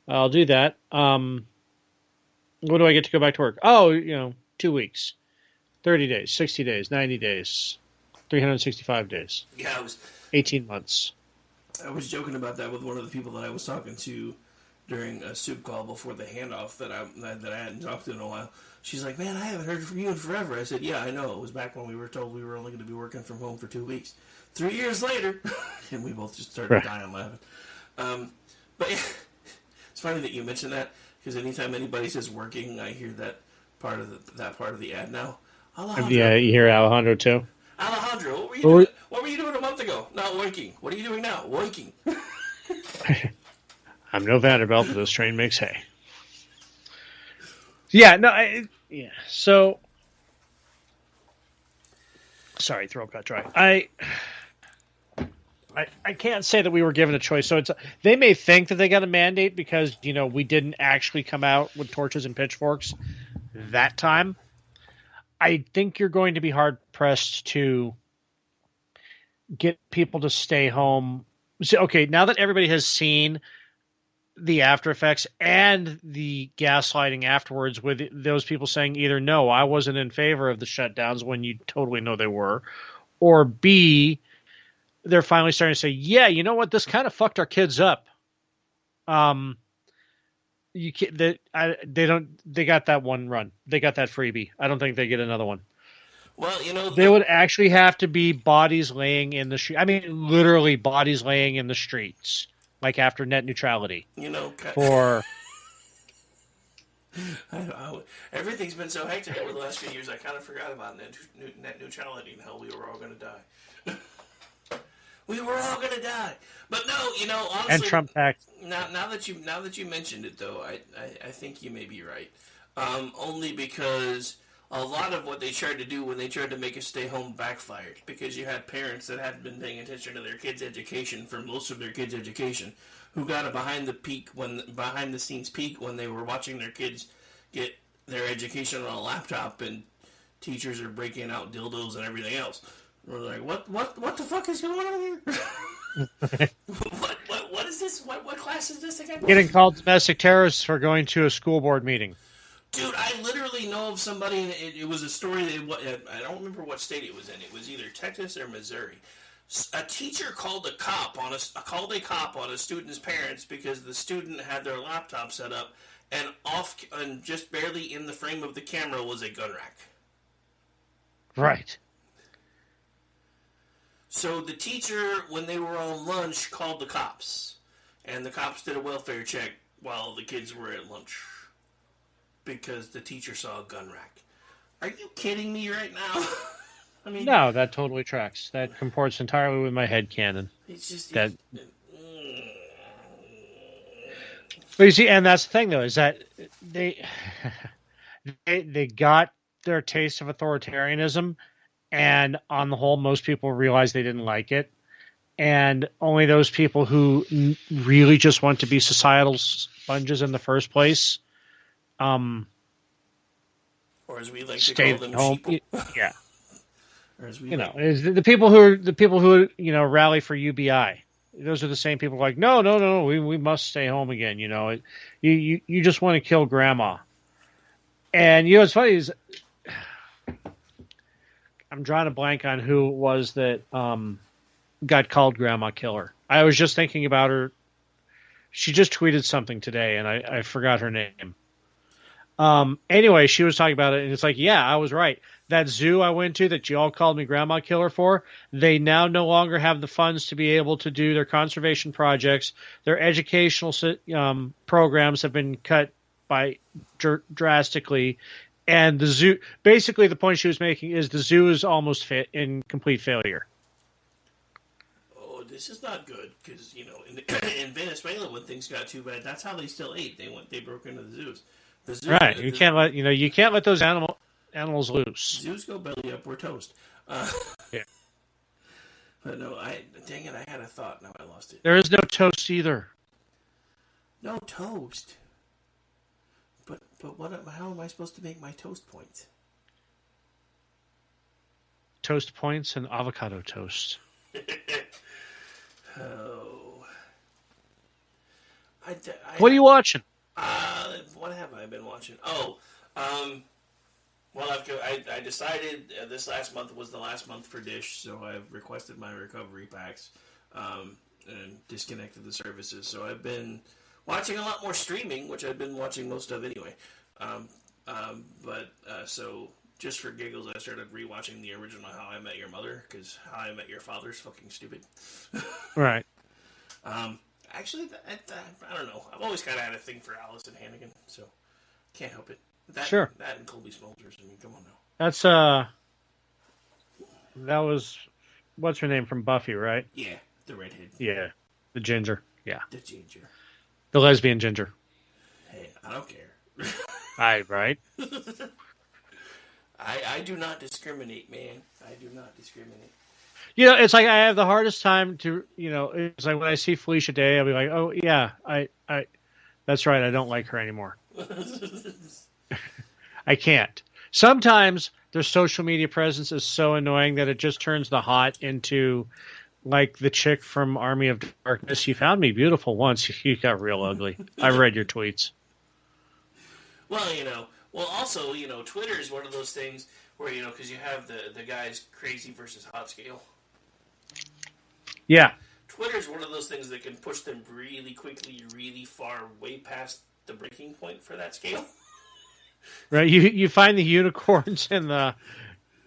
I'll do that. When do I get to go back to work? Oh, 2 weeks, 30 days, 60 days, 90 days, 365 days. Yeah, 18 months. I was joking about that with one of the people that I was talking to during a soup call before the handoff that I hadn't talked to in a while. She's like, man, I haven't heard from you in forever. I said, yeah, I know. It was back when we were told we were only going to be working from home for 2 weeks. 3 years later, and we both just started dying laughing. But it's funny that you mentioned that, because anytime anybody says working, I hear that that part of the ad now. Yeah, you hear Alejandro too. Alejandro, what were you doing? What were you doing a month ago? Not working. What are you doing now? Working. I'm no Vanderbilt, but this train makes hay. Yeah, no, So, sorry, throat got dry. I can't say that we were given a choice. So they may think that they got a mandate because we didn't actually come out with torches and pitchforks that time. I think you're going to be hard pressed to get people to stay home. So, okay, now that everybody has seen the after effects and the gaslighting afterwards, with those people saying either no, I wasn't in favor of the shutdowns when you totally know they were, or B, they're finally starting to say, yeah, you know what, this kind of fucked our kids up. They got that one run. They got that freebie. I don't think they get another one. Well, they would actually have to be bodies laying in the street. I mean, literally bodies laying in the streets, like after net neutrality. For everything's been so hectic over the last few years. I kind of forgot about net neutrality and how we were all going to die. We were all going to die, but no, honestly. And Trump tax. Now that you mentioned it, though, I think you may be right. Only because a lot of what they tried to do when they tried to make us stay home backfired, because you had parents that hadn't been paying attention to their kids' education for most of their kids' education, who got a behind the scenes peek when they were watching their kids get their education on a laptop and teachers are breaking out dildos and everything else. We're like, what the fuck is going on here? What is this? What class is this again? Getting called domestic terrorists for going to a school board meeting. Dude, I literally know of somebody. It was a story that I don't remember what state it was in. It was either Texas or Missouri. A teacher called a cop on a student's parents because the student had their laptop set up, and just barely in the frame of the camera was a gun rack. Right. So the teacher, when they were on lunch, called the cops. And the cops did a welfare check while the kids were at lunch. Because the teacher saw a gun rack. Are you kidding me right now? I mean, no, that totally tracks. That comports entirely with my headcanon. It's just... But you see, and that's the thing, though, is that they got their taste of authoritarianism. And on the whole, most people realized they didn't like it. And only those people who really just want to be societal sponges in the first place, or as we like to call them, home. sheeple. Yeah. Or as we is the people who rally for UBI. Those are the same people like, no, we must stay home again. You just want to kill grandma. And what's funny is, I'm drawing a blank on who it was that got called Grandma Killer. I was just thinking about her. She just tweeted something today, and I forgot her name. Anyway, she was talking about it, and it's like, yeah, I was right. That zoo I went to that you all called me Grandma Killer for, they now no longer have the funds to be able to do their conservation projects. Their educational programs have been cut by drastically. And the zoo, basically the point she was making is the zoo is almost in complete failure. Oh, this is not good, because, in Venezuela, when things got too bad, that's how they still ate. They broke into the zoos. Right. You can't let those animals loose. Zoos go belly up, we're toast. Yeah. But no, dang it, I had a thought, now I lost it. There is no toast either. No toast? But how am I supposed to make my toast points? Toast points and avocado toast. Oh. What are you watching? What have I been watching? Oh, well, I decided this last month was the last month for Dish, so I've requested my recovery packs and disconnected the services. So I've been watching a lot more streaming, which I've been watching most of anyway. So just for giggles, I started rewatching the original How I Met Your Mother, because How I Met Your Father's fucking stupid. Right. Actually, I don't know. I've always kind of had a thing for Allison Hannigan, so can't help it. Sure. That and Colby Smulders. I mean, come on now. That's that was what's her name from Buffy, right? Yeah, the redhead. Yeah, the ginger. Yeah, The ginger. the lesbian ginger. Hey, I don't care. Right. I do not discriminate, man. I do not discriminate. You know, it's like I have the hardest time to, it's like when I see Felicia Day, I'll be like, oh yeah, I that's right, I don't like her anymore. I can't. Sometimes their social media presence is so annoying that it just turns the hot into like the chick from Army of Darkness. You found me beautiful once. You got real ugly. I read your tweets. Well, also, Twitter is one of those things where, because you have the guys crazy versus hot scale. Yeah. Twitter's one of those things that can push them really quickly, really far, way past the breaking point for that scale. Right. You find the unicorns in the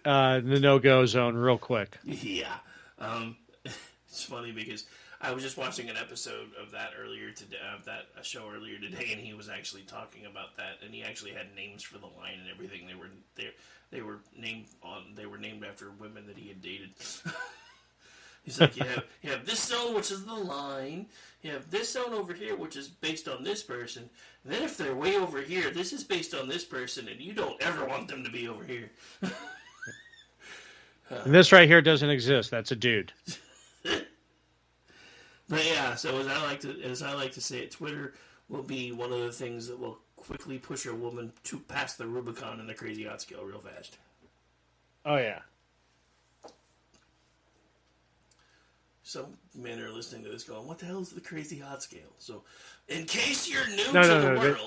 no-go zone real quick. Yeah. It's funny because I was just watching an episode of that earlier today, show earlier today, and he was actually talking about that, and he actually had names for the line and everything. They were named after women that he had dated. He's like, you have this zone, which is the line. You have this zone over here, which is based on this person. And then if they're way over here, this is based on this person, and you don't ever want them to be over here. And this right here doesn't exist. That's a dude. But yeah, so as I like to say it, Twitter will be one of the things that will quickly push a woman to pass the Rubicon in the crazy hot scale real fast. Oh yeah. Some men are listening to this going, what the hell is the crazy hot scale? So, in case you're new to the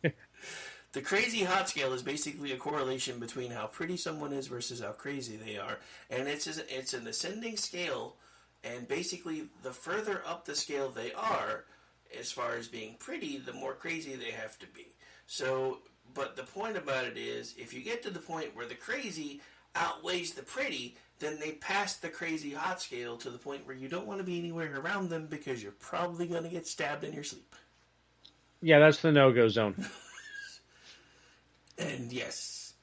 world, the crazy hot scale is basically a correlation between how pretty someone is versus how crazy they are. And it's an ascending scale, and basically the further up the scale they are, as far as being pretty, the more crazy they have to be. So, but the point about it is, if you get to the point where the crazy outweighs the pretty, then they pass the crazy hot scale to the point where you don't want to be anywhere around them because you're probably going to get stabbed in your sleep. Yeah, that's the no-go zone. And yes,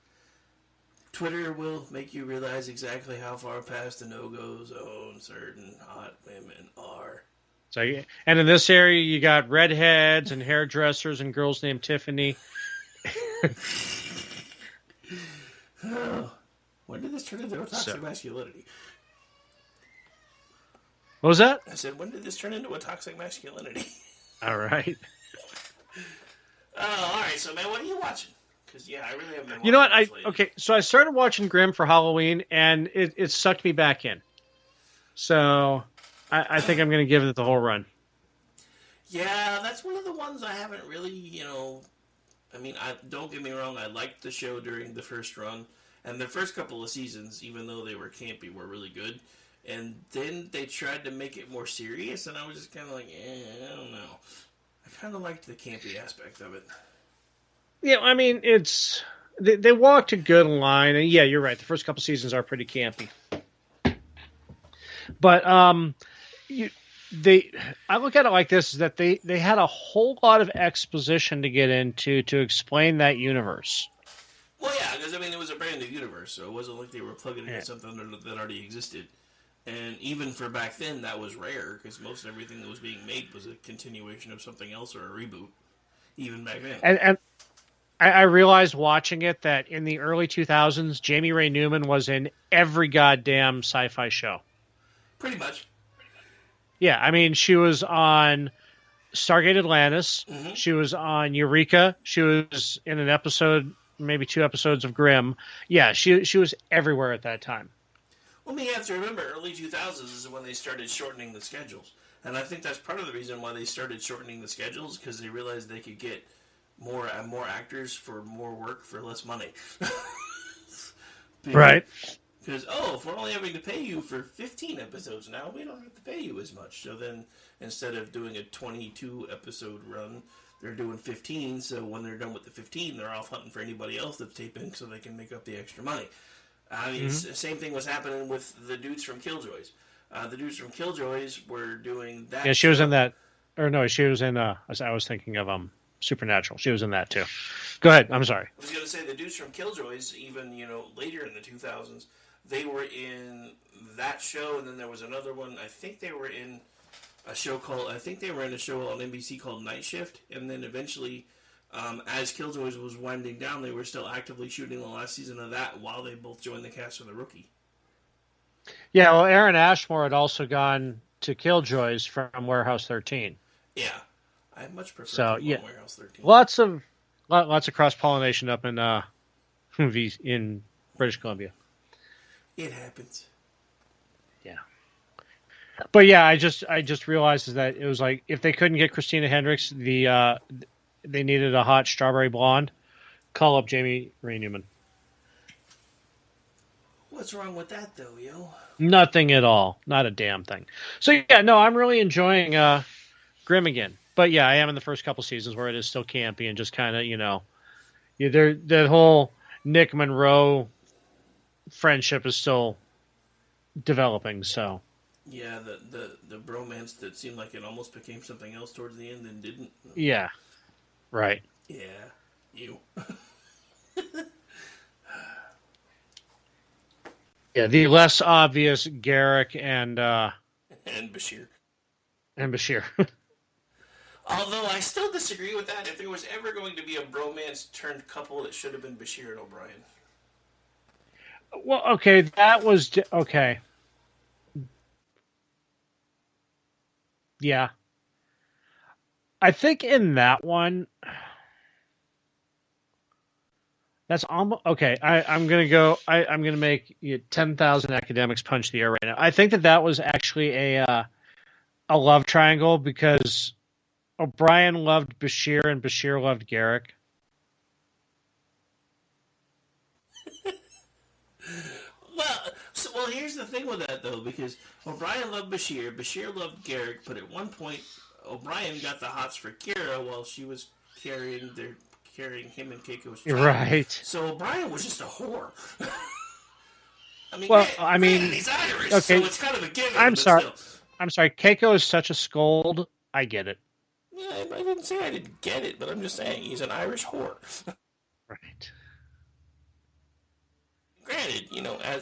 Twitter will make you realize exactly how far past the no-go zone certain hot women are. So, and in this area, you got redheads and hairdressers and girls named Tiffany. Oh. When did this turn into a toxic masculinity? What was that? I said, when did this turn into a toxic masculinity? All right. All right. So, man, what are you watching? Because, yeah, I really haven't been watching. You know what? Okay, so I started watching Grimm for Halloween, and it sucked me back in. So I think I'm going to give it the whole run. Yeah, that's one of the ones I haven't really, I mean, don't get me wrong, I liked the show during the first run. And the first couple of seasons, even though they were campy, were really good. And then they tried to make it more serious, and I was just kind of like, I don't know. I kind of liked the campy aspect of it. Yeah, I mean, they walked a good line, and yeah, you're right. The first couple seasons are pretty campy. But I look at it like this: is that they had a whole lot of exposition to get into to explain that universe. Well, yeah, because, I mean, it was a brand new universe, so it wasn't like they were plugging into something that already existed. And even for back then, that was rare, because most everything that was being made was a continuation of something else or a reboot, even back then. And I realized watching it that in the early 2000s, Jamie Ray Newman was in every goddamn sci-fi show. Pretty much. Yeah, I mean, she was on Stargate Atlantis. Mm-hmm. She was on Eureka. She was in an episode... maybe 2 episodes of Grimm. Yeah, she was everywhere at that time. Well, you have to remember, early 2000s is when they started shortening the schedules. And I think that's part of the reason why they started shortening the schedules, because they realized they could get more actors for more work for less money. Right. Because, if we're only having to pay you for 15 episodes now, we don't have to pay you as much. So then, instead of doing a 22-episode run, they're doing 15, so when they're done with the 15, they're off hunting for anybody else that's taping so they can make up the extra money. I mean, the same thing was happening with the dudes from Killjoys. The dudes from Killjoys were doing that. Yeah, she was in that. Or no, she was in. I was thinking of Supernatural. She was in that too. Go ahead. I'm sorry. I was going to say the dudes from Killjoys, even later in the 2000s, they were in that show, and then there was another one. I think they were in a show on NBC called Night Shift, and then eventually, as Killjoys was winding down, they were still actively shooting the last season of that while they both joined the cast of The Rookie. Yeah, well, Aaron Ashmore had also gone to Killjoys from Warehouse 13. Yeah, I much prefer Warehouse 13. Lots of cross-pollination up in in British Columbia. It happens. Yeah. But yeah, I just realized is that it was like if they couldn't get Christina Hendricks, they needed a hot strawberry blonde. Call up Jamie Ray Newman. What's wrong with that though, yo? Nothing at all. Not a damn thing. So yeah, no, I'm really enjoying Grimm again. But yeah, I am in the first couple seasons where it is still campy and just kind of that whole Nick Monroe friendship is still developing. So. Yeah, the bromance that seemed like it almost became something else towards the end and didn't. Yeah. Right. Yeah. You. Yeah, the less obvious Garrick and Bashir. And Bashir. Although I still disagree with that. If there was ever going to be a bromance turned couple, it should have been Bashir and O'Brien. Well, okay, that was okay. Yeah. I think in that one, that's almost okay. I'm gonna go. I'm gonna make 10,000 academics punch the air right now. I think that was actually a love triangle because O'Brien loved Bashir and Bashir loved Garrick. Well, here's the thing with that though, because O'Brien loved Bashir, Bashir loved Garrick, but at one point O'Brien got the hots for Kira while she was carrying him and Keiko's child. Right. So O'Brien was just a whore. I mean, he's Irish, okay. so it's kind of a given. I'm sorry. Still. I'm sorry. Keiko is such a scold. I get it. Yeah, I didn't say I didn't get it, but I'm just saying he's an Irish whore. Right. Granted,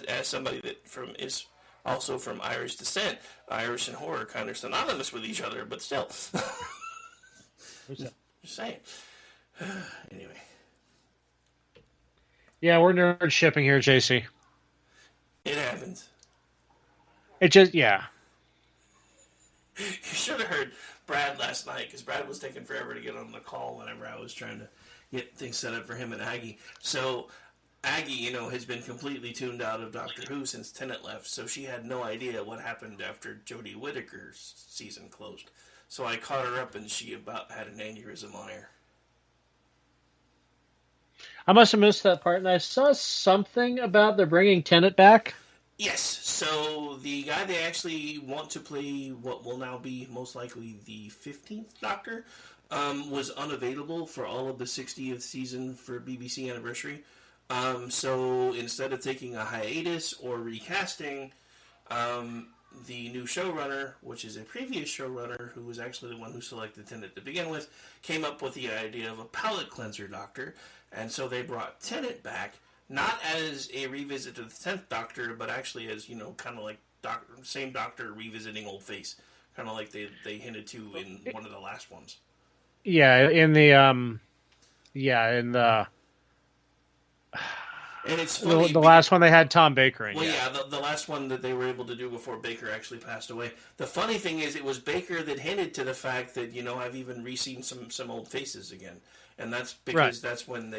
as somebody that is also from Irish descent, Irish and whore are kind of synonymous with each other, but still. Just saying. Anyway. Yeah, we're nerd shipping here, JC. It happens. It just, yeah. You should have heard Brad last night, because Brad was taking forever to get on the call whenever I was trying to get things set up for him and Aggie. So Aggie, has been completely tuned out of Doctor Who since Tennant left, so she had no idea what happened after Jodie Whittaker's season closed. So I caught her up, and she about had an aneurysm on air. I must have missed that part, and I saw something about they're bringing Tennant back. Yes, so the guy they actually want to play what will now be most likely the 15th Doctor was unavailable for all of the 60th season for BBC Anniversary. So instead of taking a hiatus or recasting, the new showrunner, which is a previous showrunner who was actually the one who selected Tennant to begin with, came up with the idea of a palate cleanser Doctor, and so they brought Tennant back, not as a revisit to the 10th Doctor, but actually as, kind of like same Doctor revisiting old face, kind of like they hinted to in one of the last ones. Yeah, in the and it's funny, the last one they had Tom Baker in. Well, yeah, the last one that they were able to do before Baker actually passed away. The funny thing is, it was Baker that hinted to the fact that I've even re-seen some old faces again, and that's because that's when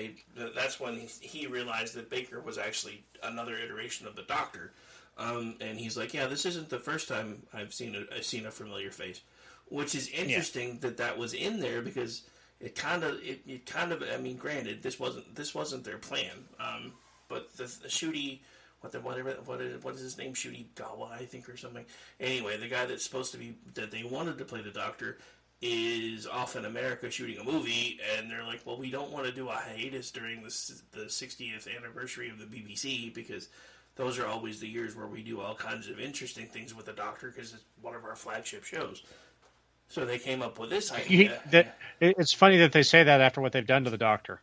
he realized that Baker was actually another iteration of the Doctor, and he's like, yeah, this isn't the first time I've seen a familiar face, which is interesting that was in there because. It kind of. I mean, granted, this wasn't their plan. But the Shooty, what is his name? Shooty Gawa, I think, or something. Anyway, the guy that's supposed to be that they wanted to play the Doctor is off in America shooting a movie, and they're like, well, we don't want to do a hiatus during the 60th anniversary of the BBC because those are always the years where we do all kinds of interesting things with the Doctor because it's one of our flagship shows. So they came up with this idea. It's funny that they say that after what they've done to the Doctor.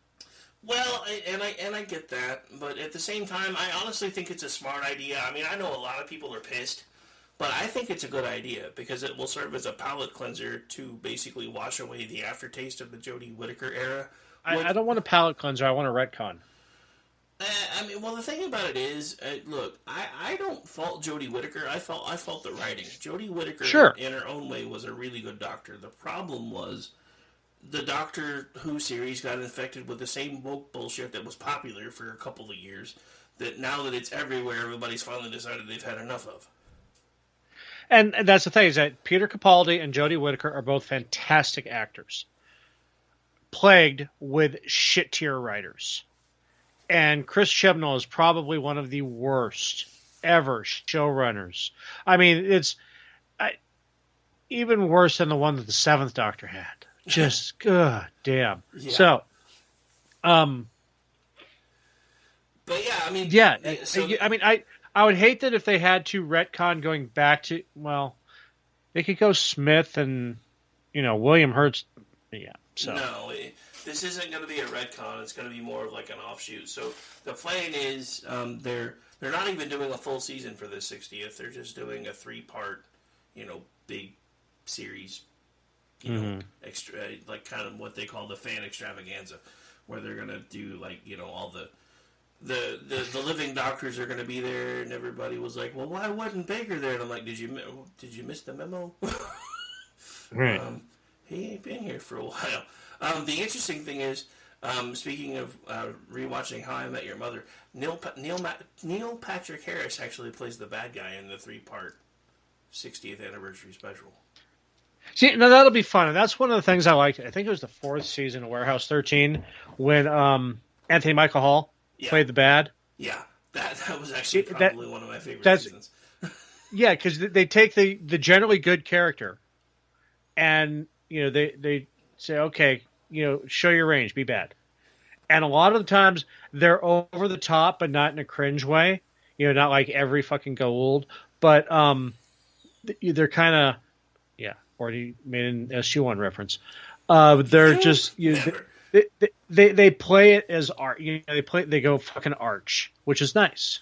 Well, and I get that, but at the same time, I honestly think it's a smart idea. I mean, I know a lot of people are pissed, but I think it's a good idea because it will serve as a palate cleanser to basically wash away the aftertaste of the Jodie Whittaker era. I don't want a palate cleanser. I want a retcon. I mean, well, the thing about it is, look, I don't fault Jodie Whittaker. I fault the writing. Jodie Whittaker, sure, in her own way, was a really good Doctor. The problem was the Doctor Who series got infected with the same woke bullshit that was popular for a couple of years. That now that it's everywhere, everybody's finally decided they've had enough of. And that's the thing, is that Peter Capaldi and Jodie Whittaker are both fantastic actors, plagued with shit-tier writers. And Chris Chibnall is probably one of the worst ever showrunners. I mean, it's even worse than the one that the Seventh Doctor had. Just, god damn. Yeah. So, but yeah, I mean, yeah. I mean, I would hate that if they had to retcon going back to, well, they could go Smith and, William Hurt's. Yeah. So. No, this isn't going to be a retcon. It's going to be more of like an offshoot. So the plan is they're not even doing a full season for this 60th. They're just doing a 3-part, big series. Extra, like kind of what they call the fan extravaganza, where they're gonna do like all the living doctors are gonna be there, and everybody was like, well, why wasn't Baker there? And I'm like, did you miss the memo? Right. He ain't been here for a while. The interesting thing is, speaking of rewatching How I Met Your Mother, Neil Patrick Harris actually plays the bad guy in the 3-part 60th anniversary special. See, now that'll be fun. And that's one of the things I liked. I think it was the 4th season of Warehouse 13 when Anthony Michael Hall played the bad. Yeah, that was actually probably one of my favorite seasons. Yeah, because they take the generally good character and, they say, okay, show your range, be bad. And a lot of the times they're over the top, but not in a cringe way. Not like every fucking Goa'uld, but they're kind of, Ordy made an SG-1 reference. They're just they play it as art. They go fucking arch, which is nice.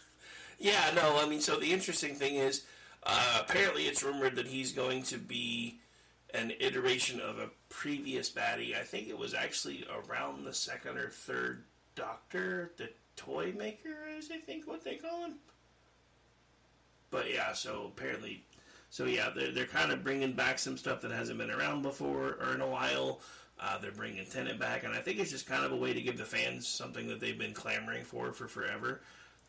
Yeah, no, I mean, so the interesting thing is, apparently it's rumored that he's going to be an iteration of a previous baddie. I think it was actually around the 2nd or 3rd Doctor, the toy maker is, I think, what they call him. But yeah, so apparently. So yeah, they're kind of bringing back some stuff that hasn't been around before or in a while. They're bringing Tennant back, and I think it's just kind of a way to give the fans something that they've been clamoring for forever.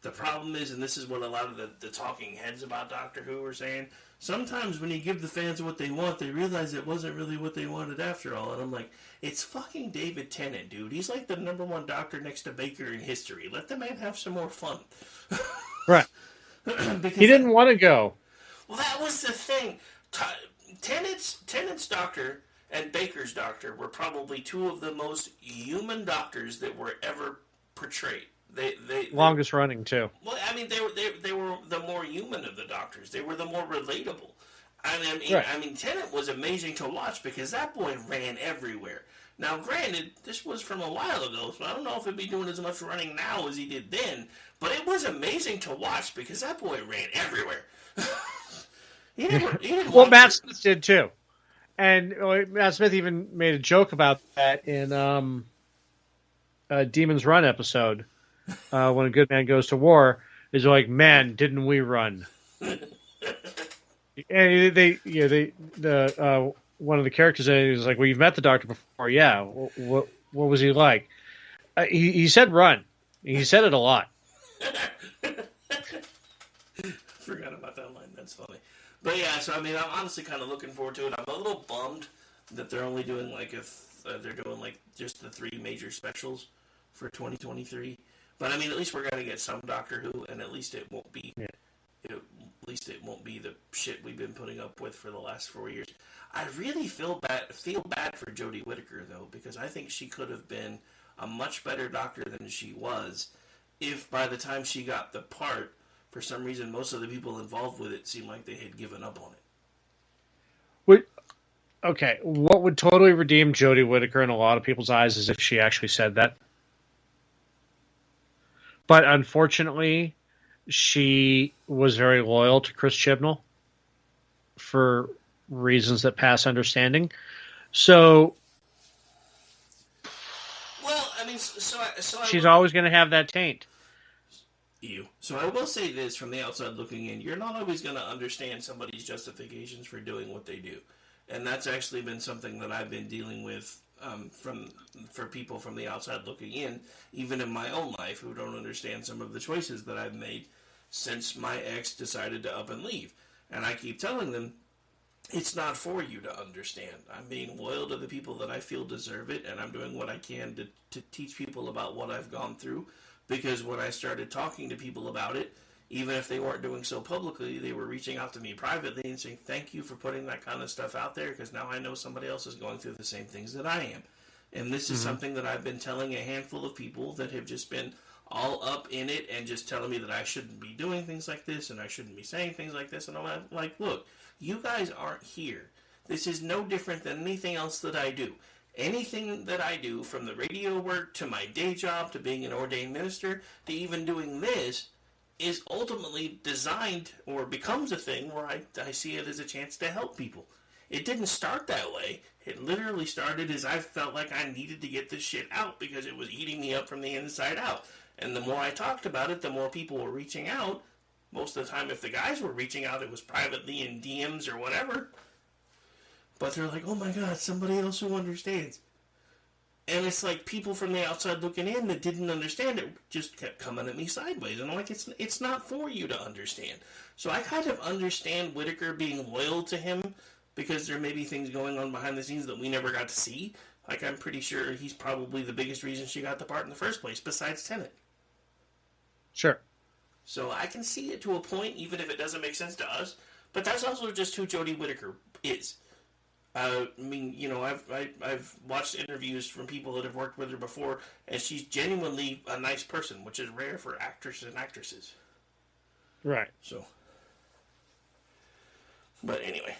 The problem is, and this is what a lot of the talking heads about Doctor Who are saying, sometimes when you give the fans what they want, they realize it wasn't really what they wanted after all. And I'm like, it's fucking David Tennant, dude. He's like the #1 Doctor next to Baker in history. Let the man have some more fun. Right. He didn't want to go. Well, that was the thing. Tennant's Doctor and Baker's Doctor were probably 2 of the most human doctors that were ever portrayed. They longest running too. Well, I mean, they were the more human of the doctors. They were the more relatable. I mean, Tennant was amazing to watch because that boy ran everywhere. Now, granted, this was from a while ago, so I don't know if he'd be doing as much running now as he did then. But it was amazing to watch because that boy ran everywhere. He didn't well, Matt Smith did too, and Matt Smith even made a joke about that in Demon's Run episode when a good man goes to war. Is like, man, didn't we run? And one of the characters is like, well, you've met the Doctor before, yeah. What was he like? He said run. He said it a lot. Forgot about that line. That's funny. But yeah, so I mean, I'm honestly kind of looking forward to it. I'm a little bummed that they're only doing they're doing just the 3 major specials for 2023. But I mean, at least we're gonna get some Doctor Who, and at least it won't be, at least it won't be the shit we've been putting up with for the last 4 years. I really feel bad for Jodie Whittaker though, because I think she could have been a much better Doctor than she was, if by the time she got the part, for some reason, most of the people involved with it seemed like they had given up on it. Okay, what would totally redeem Jodie Whittaker in a lot of people's eyes is if she actually said that. But unfortunately, she was very loyal to Chris Chibnall for reasons that pass understanding. So, Well, I mean, she's always going to have that taint. So I will say this from the outside looking in: you're not always going to understand somebody's justifications for doing what they do, and that's actually been something that I've been dealing with for people from the outside looking in, even in my own life, who don't understand some of the choices that I've made since my ex decided to up and leave. And I keep telling them, it's not for you to understand. I'm being loyal to the people that I feel deserve it, and I'm doing what I can to teach people about what I've gone through. Because when I started talking to people about it, even if they weren't doing so publicly, they were reaching out to me privately and saying, thank you for putting that kind of stuff out there, because now I know somebody else is going through the same things that I am. And this is something that I've been telling a handful of people that have just been all up in it and just telling me that I shouldn't be doing things like this and I shouldn't be saying things like this. And I'm like, look, you guys aren't here. This is no different than anything else that I do. Anything that I do, from the radio work to my day job to being an ordained minister to even doing this, is ultimately designed or becomes a thing where I see it as a chance to help people. It didn't start that way. It literally started as I felt like I needed to get this shit out because it was eating me up from the inside out. And the more I talked about it, the more people were reaching out. Most of the time, if the guys were reaching out, it was privately in DMs or whatever. But they're like, oh my God, somebody else who understands. And it's like people from the outside looking in that didn't understand it just kept coming at me sideways. And I'm like, it's not for you to understand. So I kind of understand Whittaker being loyal to him because there may be things going on behind the scenes that we never got to see. Like, I'm pretty sure he's probably the biggest reason she got the part in the first place, besides Tennant. Sure. So I can see it to a point, even if it doesn't make sense to us. But that's also just who Jodie Whittaker is. I mean, you know, I've watched interviews from people that have worked with her before, and she's genuinely a nice person, which is rare for actors and actresses. Right. So, but anyway.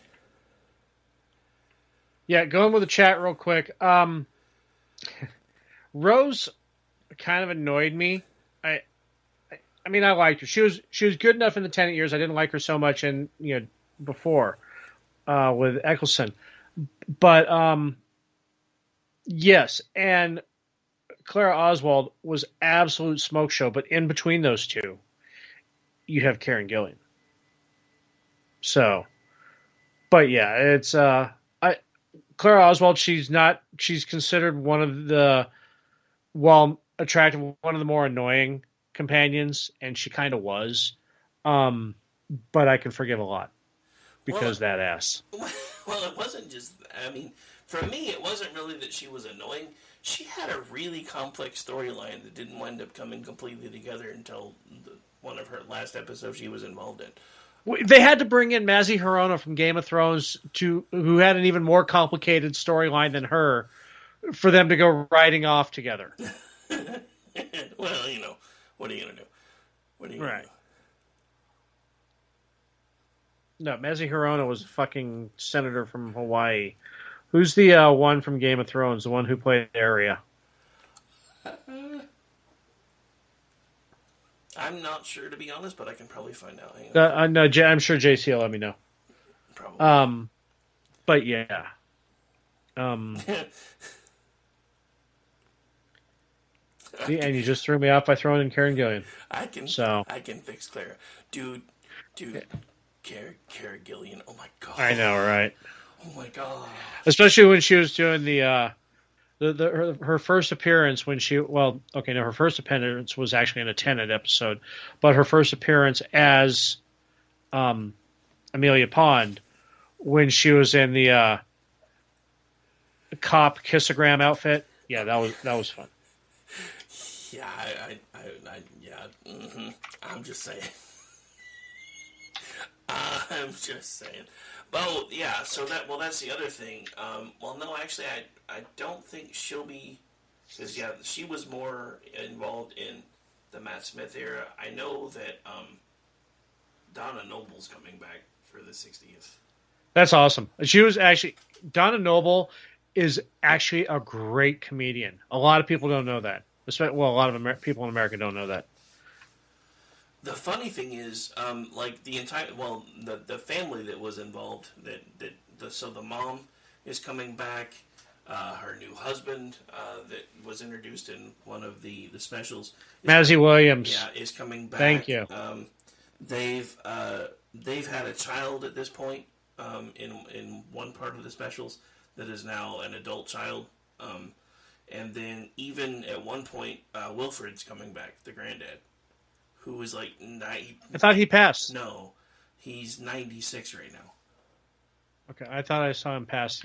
Yeah, going with the chat real quick. Rose kind of annoyed me. I mean, I liked her. She was good enough in the Tennant years. I didn't like her so much in before with Eccleston. But yes, and Clara Oswald was absolute smoke show. But in between those two, you have Karen Gillan. So, but yeah, it's Clara Oswald. She's considered one of the, while attractive, one of the more annoying companions, and she kind of was. But I can forgive a lot because that ass. Well, it wasn't just, I mean, for me, it wasn't really that she was annoying. She had a really complex storyline that didn't wind up coming completely together until one of her last episodes she was involved in. They had to bring in Mazzy Hirona from Game of Thrones, who had an even more complicated storyline than her, for them to go riding off together. Well, you know, what are you going to do? What are you going to do? No, Mazzy Hirona was a fucking senator from Hawaii. Who's the one from Game of Thrones, the one who played Arya? I'm not sure, to be honest, but I can probably find out. No, I'm sure JC will let me know. Probably. But yeah. And you just threw me off by throwing in Karen Gillan. I can fix Clara. Dude. Cara Gillian. Oh my God. I know, right? Oh my God. Especially when she was doing her first appearance her first appearance was actually in a Tennant episode, but her first appearance as Amelia Pond, when she was in the cop kissogram outfit. Yeah, that was fun. Yeah, I'm just saying. I'm just saying. But yeah, so that's the other thing. No, actually, I don't think she'll be, because she was more involved in the Matt Smith era. I know that Donna Noble's coming back for the 60th. That's awesome. She was actually Donna Noble is actually a great comedian. A lot of people don't know that. Well, a lot of people in America don't know that. The funny thing is, like the entire the family that was involved, so the mom is coming back. Her new husband that was introduced in one of the specials, Maisie Williams, is coming back. Thank you. They've had a child at this point in one part of the specials that is now an adult child, and then even at one point Wilfred's coming back, the granddad, who was like I thought he passed. No, he's 96 right now. Okay, I thought I saw him pass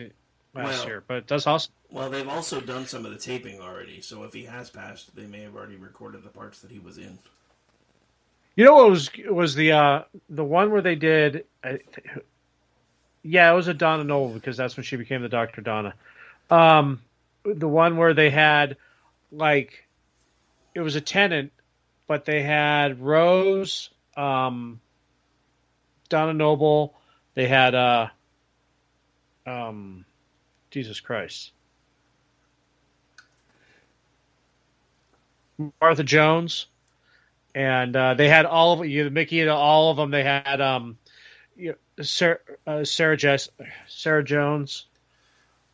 last year, but that's awesome. Well, they've also done some of the taping already, so if he has passed, they may have already recorded the parts that he was in. You know what was the one where they did? Yeah, it was a Donna Noble because that's when she became the Dr. Donna. The one where they had like it was a Tenant, but they had Rose, Donna Noble. They had Jesus Christ, Martha Jones. And they had all of Mickey and all of them. They had Sarah Jones.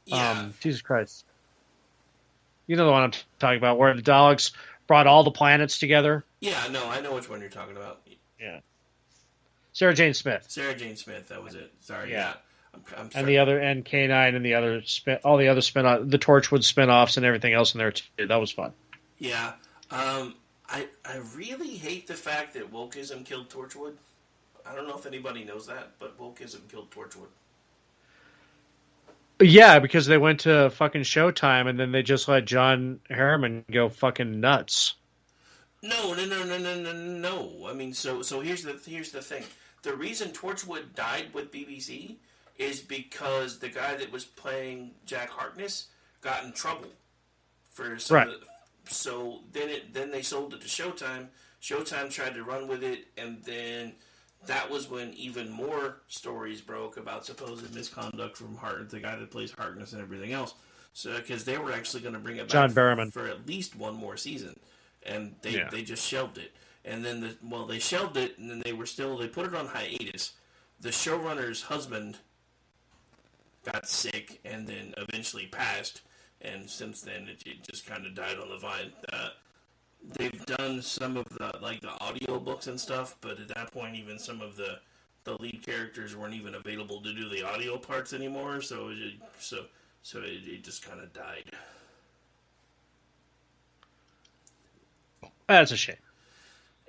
Yeah. Jesus Christ. You know the one I'm talking about, where the Daleks brought all the planets together. Yeah, no, I know which one you're talking about. Yeah. Sarah Jane Smith. That was it. Sorry. Yeah. I'm and the other, and K9 and the other all the other spin-off, the Torchwood spin-offs and everything else in there too. That was fun. Yeah. I really hate the fact that wokeism killed Torchwood. I don't know if anybody knows that, but wokeism killed Torchwood. Yeah, because they went to fucking Showtime and then they just let John Harriman go fucking nuts. No. I mean, so here's the thing. The reason Torchwood died with BBC is because the guy that was playing Jack Harkness got in trouble for some right. So then they sold it to Showtime. Showtime tried to run with it, and then that was when even more stories broke about supposed misconduct from the guy that plays Harkness and everything else. So because they were actually going to bring it back John Barrowman for at least one more season, and they just shelved it. And then they shelved it, and then they put it on hiatus. The showrunner's husband got sick, and then eventually passed. And since then, it just kind of died on the vine. They've done some of the audio books and stuff, but at that point, even some of the lead characters weren't even available to do the audio parts anymore. So it just kind of died. That's a shame.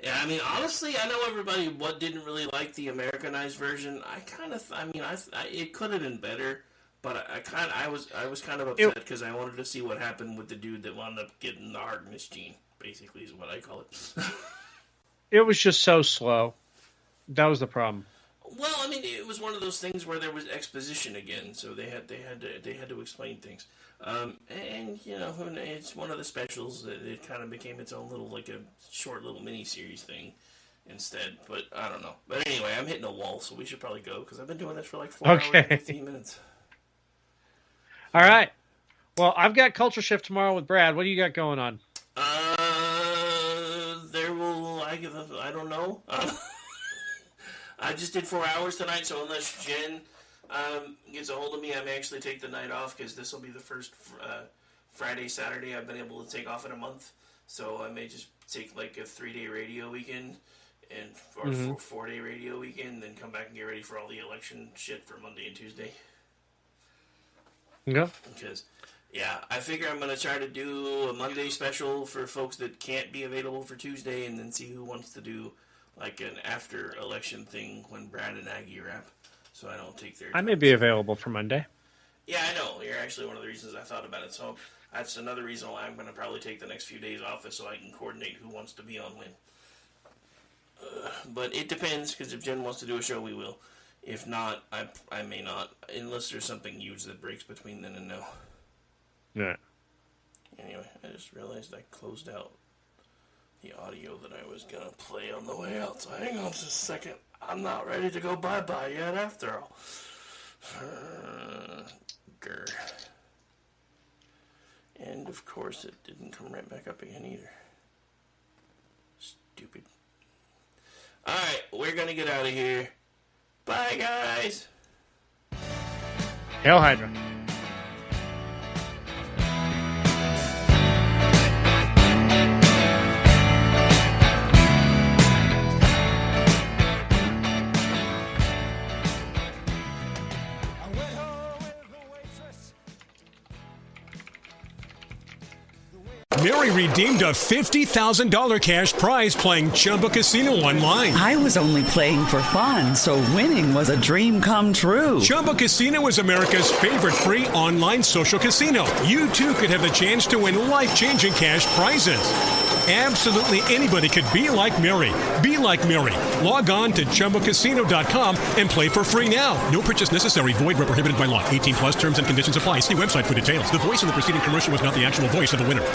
Yeah, I mean, honestly, I know everybody didn't really like the Americanized version. It could have been better. But I was kind of upset because I wanted to see what happened with the dude that wound up getting the Harkness gene. Basically, is what I call it. It was just so slow. That was the problem. Well, I mean, it was one of those things where there was exposition again, so they had to explain things. And you know, it's one of the specials that it kind of became its own little a short little mini series thing instead. But I don't know. But anyway, I'm hitting a wall, so we should probably go because I've been doing this for 4 hours and 15 minutes. All right. Well, I've got Culture Shift tomorrow with Brad. What do you got going on? I don't know. I just did 4 hours tonight, so unless Jen gets a hold of me, I may actually take the night off because this will be the first Friday, Saturday I've been able to take off in a month. So I may just take a 3-day radio weekend or 4-day radio weekend, and then come back and get ready for all the election shit for Monday and Tuesday. Yeah. Because, I figure I'm going to try to do a Monday special for folks that can't be available for Tuesday, and then see who wants to do an after-election thing when Brad and Aggie wrap, so I don't take their time. I may be available for Monday. Yeah, I know. You're actually one of the reasons I thought about it, so that's another reason why I'm going to probably take the next few days off, so I can coordinate who wants to be on when. But it depends, because if Jen wants to do a show, we will. If not, I may not, unless there's something huge that breaks between then and now. Yeah. Anyway, I just realized I closed out the audio that I was going to play on the way out, so hang on just a second. I'm not ready to go bye-bye yet, after all. Grr. And of course it didn't come right back up again either. Stupid. Alright, we're gonna get out of here. Bye, guys! Hail Hydra. Mary redeemed a $50,000 cash prize playing Chumba Casino online. I was only playing for fun, so winning was a dream come true. Chumba Casino is America's favorite free online social casino. You too could have the chance to win life-changing cash prizes. Absolutely anybody could be like Mary. Be like Mary. Log on to ChumbaCasino.com and play for free now. No purchase necessary. Void where prohibited by law. 18 plus terms and conditions apply. See website for details. The voice in the preceding commercial was not the actual voice of the winner.